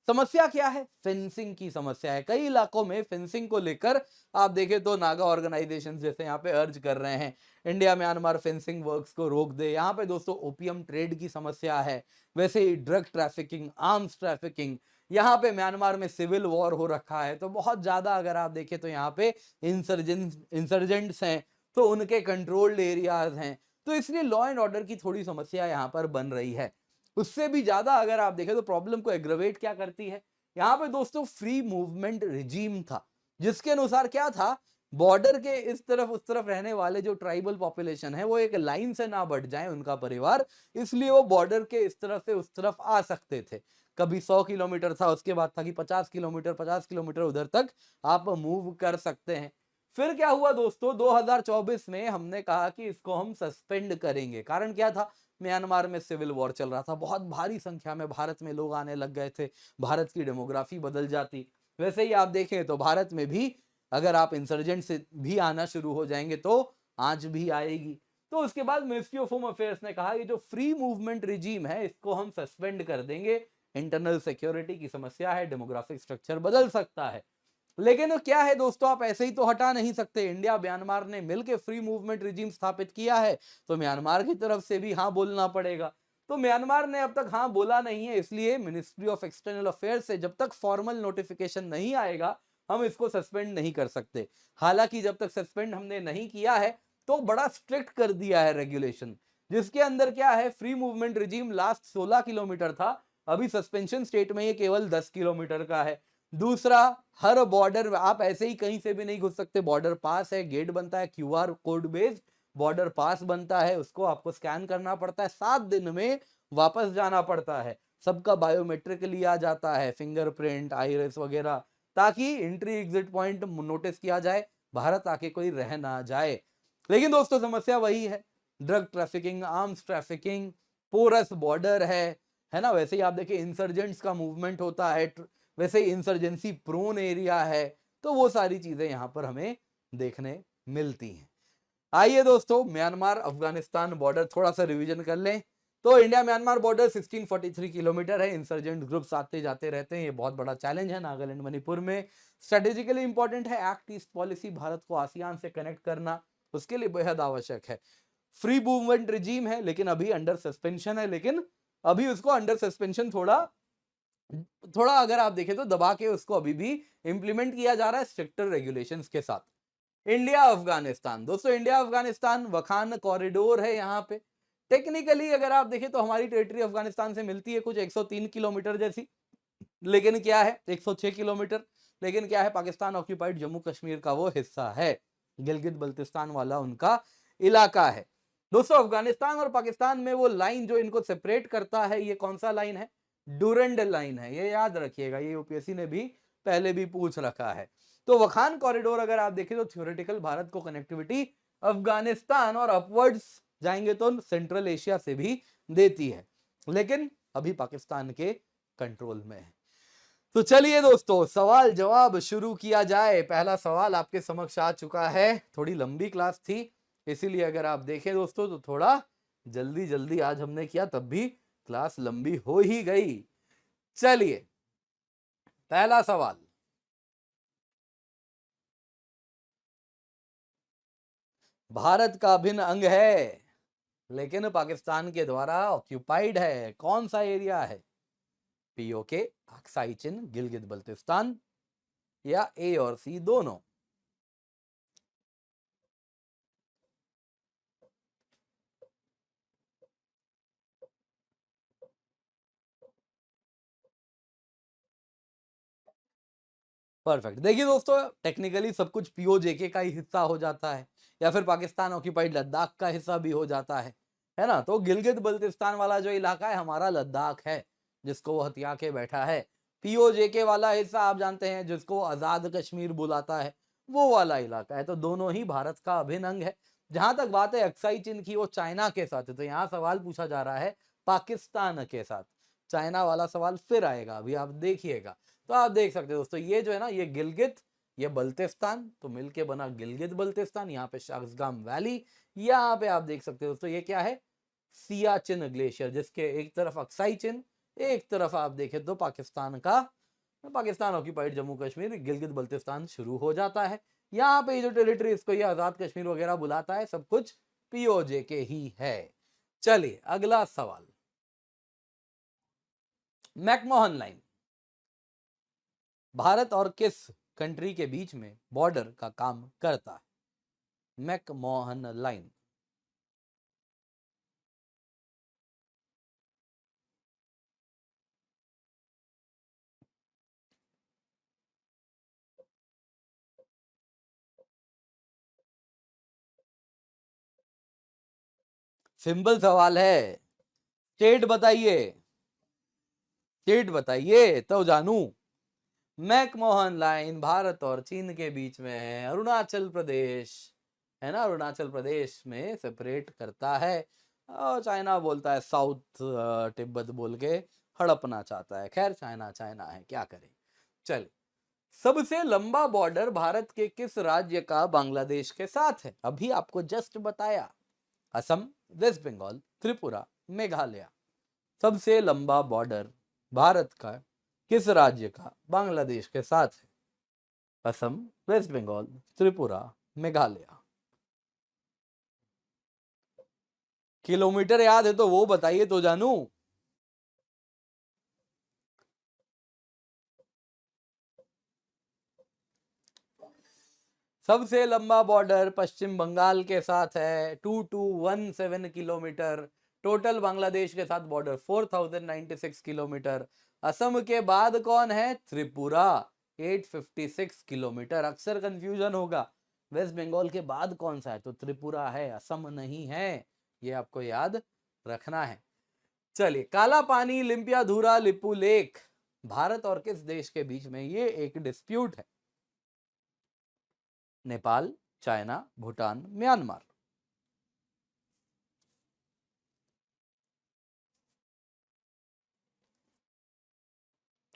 Speaker 1: समस्या क्या है, फेंसिंग की समस्या है। कई इलाकों में फेंसिंग को लेकर आप देखें तो नागा ऑर्गेनाइजेशन जैसे यहाँ पे अर्ज कर रहे हैं इंडिया म्यांमार फेंसिंग वर्क्स को रोक दे। यहाँ पे दोस्तों ओपीएम ट्रेड की समस्या है, वैसे ही ड्रग ट्रैफिकिंग, आर्म्स ट्रैफिकिंग, यहाँ पे म्यांमार में सिविल वॉर हो रखा है, तो बहुत ज्यादा अगर आप देखें तो यहाँ पे इंसर्जेंट्स हैं, तो उनके कंट्रोल्ड एरियाज हैं, तो इसलिए लॉ एंड ऑर्डर की थोड़ी समस्या यहाँ पर बन रही है। उससे भी ज्यादा अगर आप देखें तो प्रॉब्लम को एग्रवेट क्या करती है, यहाँ पे दोस्तों फ्री मूवमेंट रिजीम था, जिसके अनुसार क्या था, बॉर्डर के इस तरफ उस तरफ रहने वाले जो ट्राइबल पॉपुलेशन है वो एक लाइन से ना बढ़ जाए उनका परिवार, इसलिए वो बॉर्डर के इस तरफ से उस तरफ आ सकते थे। कभी 100 किलोमीटर था, उसके बाद था कि 50 किलोमीटर उधर तक आप मूव कर सकते हैं। फिर क्या हुआ दोस्तों, 2024 में हमने कहा कि इसको हम सस्पेंड करेंगे। कारण क्या था, म्यांमार में सिविल वॉर चल रहा था, बहुत भारी संख्या में भारत में लोग आने लग गए थे, भारत की डेमोग्राफी बदल जाती। वैसे ही आप देखें तो भारत में भी अगर आप इंसर्जेंट से भी आना शुरू हो जाएंगे तो आंच भी आएगी। तो उसके बाद मिनिस्ट्री ऑफ होम अफेयर्स ने कहा ये जो फ्री मूवमेंट रिजीम है इसको हम सस्पेंड कर देंगे, इंटरनल सिक्योरिटी की समस्या है, डेमोग्राफिक स्ट्रक्चर बदल सकता है। लेकिन क्या है दोस्तों, आप ऐसे ही तो हटा नहीं सकते। इंडिया म्यांमार ने मिलकर फ्री मूवमेंट रिजीम स्थापित किया है, तो म्यांमार की तरफ से भी हाँ बोलना पड़ेगा। तो म्यांमार ने अब तक हाँ बोला नहीं है, इसलिए मिनिस्ट्री ऑफ एक्सटर्नल अफेयर्स से जब तक फॉर्मल नोटिफिकेशन नहीं आएगा हम इसको सस्पेंड नहीं कर सकते। हालांकि जब तक सस्पेंड हमने नहीं किया है तो बड़ा स्ट्रिक्ट कर दिया है रेगुलेशन, जिसके अंदर क्या है, free movement regime last 16 kilometre था, अभी सस्पेंशन स्टेट में ये केवल 10 किलोमीटर का है। दूसरा, हर बॉर्डर आप ऐसे ही कहीं से भी नहीं घुस सकते, बॉर्डर पास है, गेट बनता है, क्यूआर कोड बेस्ड बॉर्डर पास बनता है, उसको आपको स्कैन करना पड़ता है, 7 दिन में वापस जाना पड़ता है, सबका बायोमेट्रिक लिया जाता है, फिंगरप्रिंट, आइरिस वगैरह, ताकि एंट्री एग्जिट पॉइंट नोटिस किया जाए, भारत आके कोई रह ना जाए। लेकिन दोस्तों समस्या वही है, drug trafficking, arms trafficking, porous border है ना। वैसे ही आप देखिए इंसर्जेंट्स का मूवमेंट होता है, वैसे ही इंसर्जेंसी प्रोन एरिया है, तो वो सारी चीजें यहां पर हमें देखने मिलती हैं। आइए दोस्तों, म्यांमार अफगानिस्तान बॉर्डर थोड़ा सा रिवीजन कर लें। तो इंडिया म्यांमार बॉर्डर 1643 किलोमीटर है, इंसर्जेंट ग्रुप्स आते जाते रहते हैं, ये बहुत बड़ा चैलेंज है नागालैंड मणिपुर में। स्ट्रेटेजिकली इंपॉर्टेंट है, एक्ट ईस्ट पॉलिसी भारत को आसियान से कनेक्ट करना उसके लिए बेहद आवश्यक है। फ्री मूवमेंट रिजीम है लेकिन अभी अंडर सस्पेंशन है, लेकिन अभी उसको अंडर सस्पेंशन थोड़ा थोड़ा अगर आप देखें तो दबा के उसको अभी भी इंप्लीमेंट किया जा रहा है स्ट्रिक्टर रेगुलेशंस के साथ। इंडिया अफगानिस्तान, दोस्तों इंडिया अफगानिस्तान वखान कॉरिडोर है यहाँ पे। टेक्निकली अगर आप देखें तो हमारी टेरिटरी अफगानिस्तान से मिलती है कुछ 103 किलोमीटर जैसी, लेकिन क्या है 106 किलोमीटर, लेकिन क्या है पाकिस्तान ऑक्यूपाइड जम्मू कश्मीर का वो हिस्सा है, गिलगित बल्तिस्तान वाला उनका इलाका है। दोस्तों अफगानिस्तान और पाकिस्तान में वो लाइन जो इनको सेपरेट करता है, ये कौन सा लाइन है, डूरंड लाइन है, ये याद रखिएगा, ये यूपीएससी ने भी पहले भी पूछ रखा है। तो वखान कॉरिडोर अगर आप देखें तो थ्योरेटिकल भारत को कनेक्टिविटी अफगानिस्तान और अपवर्ड्स जाएंगे तो सेंट्रल एशिया से भी देती है, लेकिन अभी पाकिस्तान के कंट्रोल में है। तो चलिए दोस्तों सवाल जवाब शुरू किया जाए। पहला सवाल आपके समक्ष आ चुका है, थोड़ी लंबी क्लास थी इसीलिए अगर आप देखें दोस्तों तो थोड़ा जल्दी जल्दी आज हमने किया, तब भी क्लास लंबी हो ही गई। चलिए पहला सवाल, भारत का अभिन्न अंग है लेकिन पाकिस्तान के द्वारा ऑक्यूपाइड है, कौन सा एरिया है, पीओके, अक्साई चिन, गिलगित बल्तिस्तान या ए और सी दोनों। परफेक्ट, देखिए दोस्तों टेक्निकली सब कुछ पीओजेके का ही हिस्सा हो जाता है या फिर पाकिस्तान ऑक्यूपाइड लद्दाख का हिस्सा भी हो जाता है ना। तो गिलगित बल्तिस्तान वाला जो इलाका है हमारा लद्दाख है, जिसको वो हथिया के बैठा है। पीओजेके वाला हिस्सा आप जानते हैं जिसको आजाद कश्मीर बुलाता है, वो वाला इलाका है। तो दोनों ही भारत का अभिन्न अंग है। जहां तक बात है अक्साई चिन की, वो चाइना के साथ है, तो यहाँ सवाल पूछा जा रहा है पाकिस्तान के साथ। चाइना वाला सवाल फिर आएगा, अभी आप देखिएगा। तो आप देख सकते हो दोस्तों ये जो है ना, ये गिलगित, ये बल्तिस्तान, तो मिलके बना गिलगित बल्तिस्तान। यहाँ पे शागजगाम वैली, यहाँ पे आप देख सकते हो दोस्तों ये क्या है, सियाचिन ग्लेशियर, जिसके एक तरफ अक्साई चिन, एक तरफ आप देखें तो पाकिस्तान का, पाकिस्तान ऑक्यूपाइड जम्मू कश्मीर, गिलगित बल्तिस्तान शुरू हो जाता है। यहाँ पे जो टेरिटरी इसको ये आजाद कश्मीर वगैरह बुलाता है, सब कुछ पीओजे के ही है। चलिए अगला सवाल, मैकमोहन लाइन भारत और किस कंट्री के बीच में बॉर्डर का काम करता है, मैकमोहन लाइन। सिंपल सवाल है, स्टेट बताइए। स्टेट बताइए तो जानू। मैकमोहन लाइन भारत और चीन के बीच में है, अरुणाचल प्रदेश है ना, अरुणाचल प्रदेश में सेपरेट करता है। और चाइना बोलता है साउथ तिब्बत बोल के हड़पना चाहता है। खैर चाइना चाइना है, क्या करें। चलिए, सबसे लंबा बॉर्डर भारत के किस राज्य का बांग्लादेश के साथ है? अभी आपको जस्ट बताया, असम, वेस्ट बंगाल, त्रिपुरा, मेघालय। सबसे लंबा बॉर्डर भारत का किस राज्य का बांग्लादेश के साथ है? असम, वेस्ट बंगाल, त्रिपुरा, मेघालय। किलोमीटर याद है तो वो बताइए तो जानू। सबसे लंबा बॉर्डर पश्चिम बंगाल के साथ है, 2217 किलोमीटर। टोटल बांग्लादेश के साथ बॉर्डर 4096 किलोमीटर। असम के बाद कौन है? त्रिपुरा, 856 किलोमीटर। अक्सर कंफ्यूजन होगा, वेस्ट बंगाल के बाद कौन सा है, तो त्रिपुरा है, असम नहीं है। ये आपको याद रखना है। चलिए, काला पानी, लिम्पियाधुरा, लिपू लेक भारत और किस देश के बीच में ये एक डिस्प्यूट है? Nepal, China, Bhutan, Myanmar.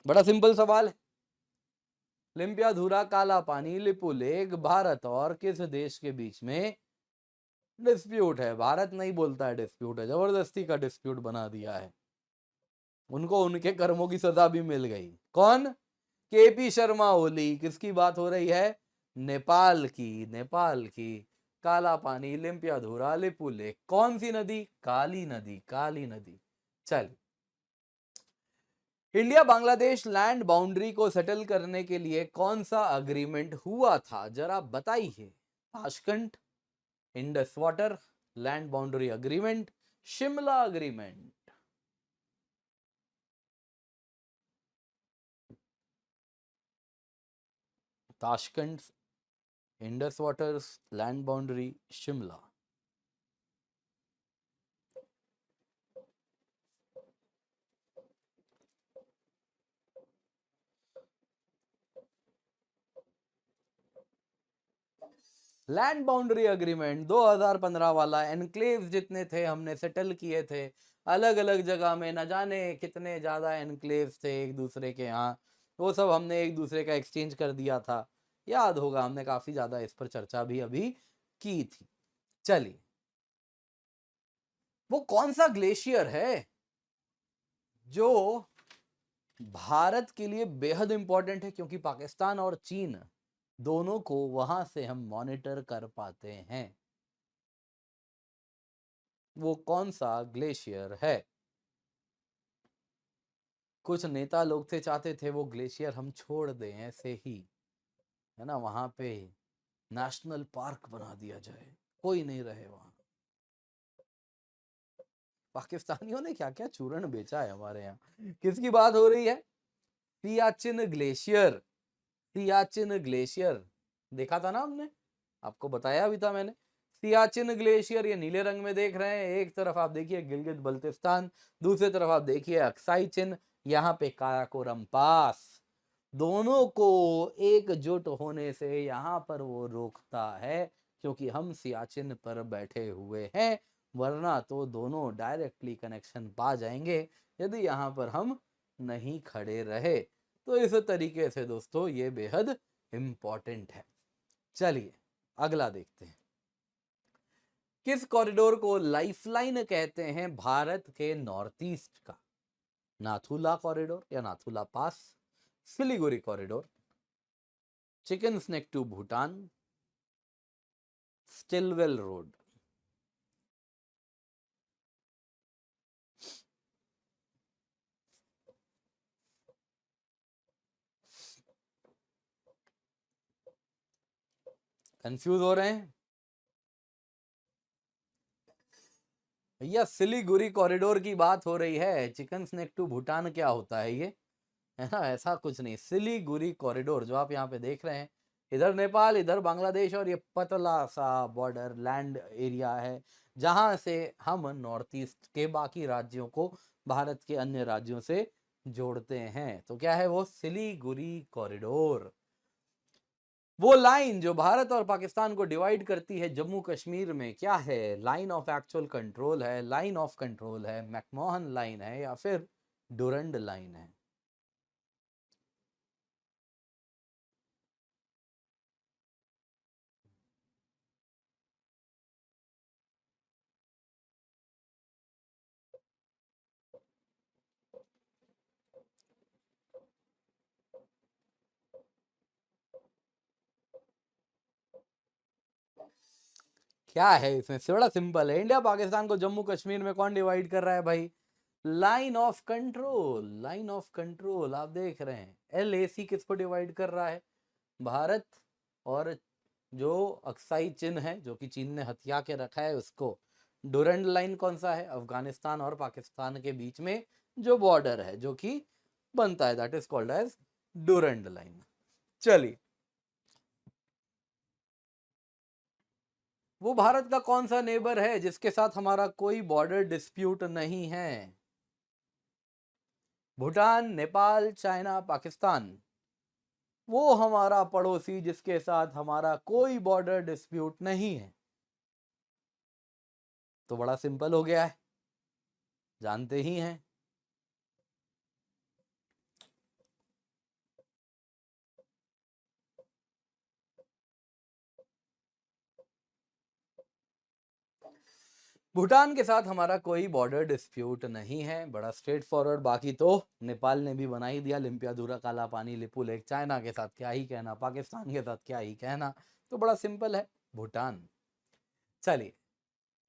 Speaker 1: बड़ा सिंपल सवाल है। लिम्पियाधुरा, काला पानी, लिपू लेक भारत और किस देश के बीच में डिस्प्यूट है? भारत नहीं बोलता है डिस्प्यूट है, जबरदस्ती का डिस्प्यूट बना दिया है। उनको उनके कर्मों की सजा भी मिल गई। कौन? केपी शर्मा ओली। किसकी बात हो रही है? नेपाल की, नेपाल की। काला पानी, लिम्पियाधुरा, लिपू लेक, कौन सी नदी? काली नदी, काली नदी। चल, इंडिया बांग्लादेश लैंड बाउंड्री को सेटल करने के लिए कौन सा अग्रीमेंट हुआ था, जरा बताइए। Tashkent, Indus water, land boundary agreement, Shimla agreement. Tashkent, Indus waters, land boundary, Shimla. Land boundary agreement 2015 वाला, एनक्लेव्स जितने थे हमने सेटल किए थे अलग अलग जगह में, न जाने कितने ज्यादा एनक्लेव्स थे एक दूसरे के यहाँ, वो सब हमने एक दूसरे का एक्सचेंज कर दिया था। याद होगा, हमने काफी ज्यादा इस पर चर्चा भी अभी की थी। चलिए, वो कौन सा ग्लेशियर है जो भारत के लिए बेहद इंपॉर्टेंट है, क्योंकि पाकिस्तान और चीन दोनों को वहां से हम मॉनिटर कर पाते हैं? वो कौन सा ग्लेशियर है? कुछ नेता लोग थे, चाहते थे वो ग्लेशियर हम छोड़ दें ऐसे ही, है ना, वहां पे नेशनल पार्क बना दिया जाए, कोई नहीं रहे वहां। पाकिस्तानियों ने क्या क्या चूर्ण बेचा है हमारे यहाँ। किसकी बात हो रही है? सियाचिन ग्लेशियर। सियाचिन ग्लेशियर देखा था ना हमने, आपको बताया भी था मैंने। सियाचिन ग्लेशियर, ये नीले रंग में देख रहे हैं, एक तरफ आप देखिए गिलगित बल्तिस्तान, दूसरी तरफ आप देखिए अक्साई चिन, यहाँ पे काराकोरम पास। दोनों को एकजुट होने से यहाँ पर वो रोकता है, क्योंकि हम सियाचिन पर बैठे हुए हैं, वरना तो दोनों डायरेक्टली कनेक्शन पा जाएंगे यदि यहाँ पर हम नहीं खड़े रहे। तो इस तरीके से दोस्तों ये बेहद इंपॉर्टेंट है। चलिए, अगला देखते हैं। किस कॉरिडोर को लाइफलाइन कहते हैं भारत के नॉर्थ ईस्ट का? नाथुला कॉरिडोर या Nathula pass, Siliguri corridor, chicken snake to Bhutan, Stilwell road. Confuse हो रहे हैं भैया? सिलीगुड़ी कॉरिडोर की बात हो रही है, चिकन स्नेक टू भूटान क्या होता है ये, है ना, ऐसा कुछ नहीं। सिलीगुड़ी कॉरिडोर जो आप यहाँ पे देख रहे हैं, इधर नेपाल, इधर बांग्लादेश, और ये पतला सा बॉर्डर लैंड एरिया है, जहां से हम नॉर्थ ईस्ट के बाकी राज्यों को भारत के अन्य राज्यों से जोड़ते हैं। तो क्या है वो? सिलीगुड़ी कॉरिडोर। वो लाइन जो भारत और पाकिस्तान को डिवाइड करती है जम्मू कश्मीर में, क्या है? लाइन ऑफ एक्चुअल कंट्रोल है, लाइन ऑफ कंट्रोल है, मैकमोहन लाइन है, या फिर डुरंड लाइन है? क्या है इसमें? बड़ा सिंपल है। इंडिया पाकिस्तान को जम्मू कश्मीर में कौन डिवाइड कर रहा है भाई? Line of control. Line of control आप देख रहे हैं। LAC किसको डिवाइड कर रहा है? भारत और जो अक्साई चिन्ह है जो कि चीन ने हथिया के रखा है उसको। डुरंड लाइन कौन सा है? अफगानिस्तान और पाकिस्तान के बीच में जो बॉर्डर है जो कि बनता है, that is called as Durand Line. चलिए, वो भारत का कौन सा नेबर है जिसके साथ हमारा कोई बॉर्डर डिस्प्यूट नहीं है? भूटान, नेपाल, चाइना, पाकिस्तान। वो हमारा पड़ोसी जिसके साथ हमारा कोई बॉर्डर डिस्प्यूट नहीं है। तो बड़ा सिंपल हो गया है, जानते ही हैं। भूटान के साथ हमारा कोई बॉर्डर डिस्प्यूट नहीं है, बड़ा स्ट्रेट फॉरवर्ड। बाकी तो नेपाल ने भी बना ही दिया, लिम्पियाधुरा, काला पानी, लिपू लेक। चाइना के साथ क्या ही कहना, पाकिस्तान के साथ क्या ही कहना। तो बड़ा सिंपल है, भूटान। चलिए,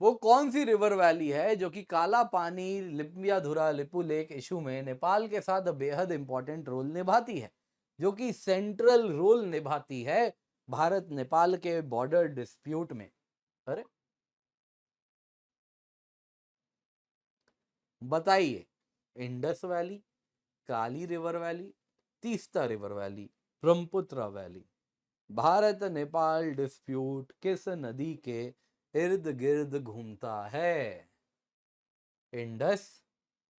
Speaker 1: वो कौन सी रिवर वैली है जो कि काला पानी, लिम्पियाधुरा, लिपू लेक इशू में नेपाल के साथ बेहद इंपॉर्टेंट रोल निभाती है, जो कि सेंट्रल रोल निभाती है भारत नेपाल के बॉर्डर डिस्प्यूट में? अरे बताइए। Indus valley, Kali river valley, Teesta river valley, Brahmaputra valley. Bharat Nepal dispute किस नदी के इर्द गिर्द घूमता है? इंडस,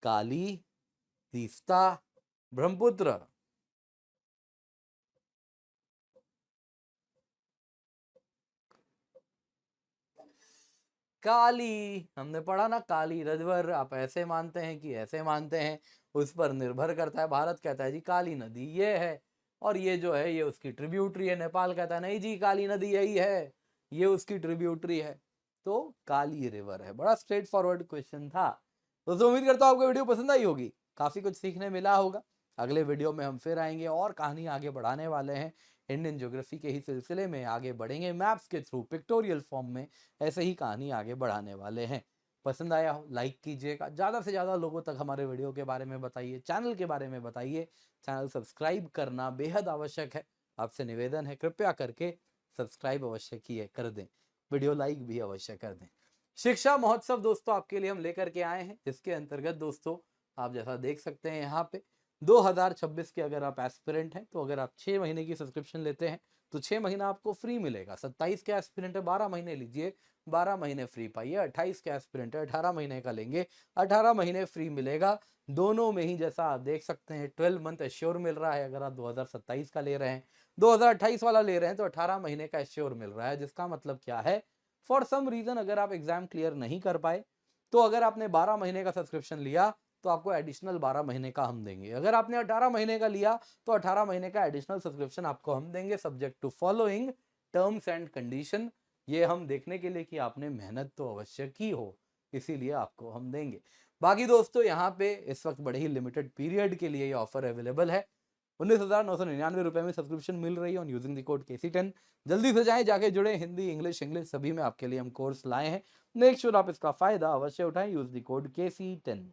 Speaker 1: काली, तीस्ता, ब्रह्मपुत्र। काली, हमने पढ़ा ना, काली रिवर। आप ऐसे मानते हैं कि ऐसे मानते हैं, उस पर निर्भर करता है। भारत कहता है जी काली नदी ये है, और ये जो है ये उसकी ट्रिब्यूटरी है। नेपाल कहता है नहीं जी काली नदी यही है, ये उसकी ट्रिब्यूटरी है। तो काली रिवर है। बड़ा स्ट्रेट फॉरवर्ड क्वेश्चन था। दोस्तों उम्मीद करता हूँ आपको वीडियो पसंद आई होगी, काफी कुछ सीखने मिला होगा। अगले वीडियो में हम फिर आएंगे और कहानी आगे बढ़ाने वाले हैं। इंडियन ज्योग्राफी के ही सिलसिले में आगे बढ़ेंगे, मैप्स के थ्रू, पिक्टोरियल फॉर्म में ऐसे ही कहानी आगे बढ़ाने वाले हैं। पसंद आया हो लाइक कीजिएगा, ज़्यादा से ज़्यादा लोगों तक हमारे वीडियो के बारे में बताइए, चैनल के बारे में बताइए। चैनल सब्सक्राइब करना बेहद आवश्यक है, आपसे निवेदन है कृपया करके सब्सक्राइब अवश्य किए कर दें, वीडियो लाइक भी अवश्य कर दें। शिक्षा महोत्सव दोस्तों आपके लिए हम लेकर के आए हैं, जिसके अंतर्गत दोस्तों आप जैसा देख सकते हैं यहाँ पे 2026 के अगर आप एस्पिरेंट हैं तो अगर आप 6 महीने की सब्सक्रिप्शन लेते हैं तो 6 महीना आपको फ्री मिलेगा। 27 के एस्पिरेंट है 12 महीने लीजिए, 12 महीने फ्री पाइए। 28 के एस्पिरेंट है 18 महीने का लेंगे, 18 महीने फ्री मिलेगा। दोनों में ही जैसा आप देख सकते हैं 12 मंथ एश्योर मिल रहा है अगर आप 2027 का ले रहे हैं। 2028 वाला ले रहे हैं तो 18 महीने का एश्योर मिल रहा है, जिसका मतलब क्या है, फॉर सम रीजन अगर आप एग्जाम क्लियर नहीं कर पाए तो अगर आपने 12 महीने का सब्सक्रिप्शन लिया तो आपको एडिशनल 12 महीने का हम देंगे। अगर आपने 18 महीने का लिया तो 18 महीने का एडिशनल सब्सक्रिप्शन आपको हम देंगे, subject to following terms and condition. ये हम देखने के लिए कि आपने मेहनत तो अवश्य की हो, इसीलिए आपको हम देंगे। बाकी दोस्तों यहाँ पे इस वक्त बड़े ही लिमिटेड पीरियड के लिए ये ऑफर अवेलेबल है। 19,999 रुपए में सब्सक्रिप्शन मिल रही है on using the code KC10। जल्दी से जाएं, जाके जुड़े। हिंदी, इंग्लिश सभी में आपके लिए हम कोर्स लाए हैं। मेक श्योर आप इसका फायदा अवश्य उठाएं, यूज द कोड KC10।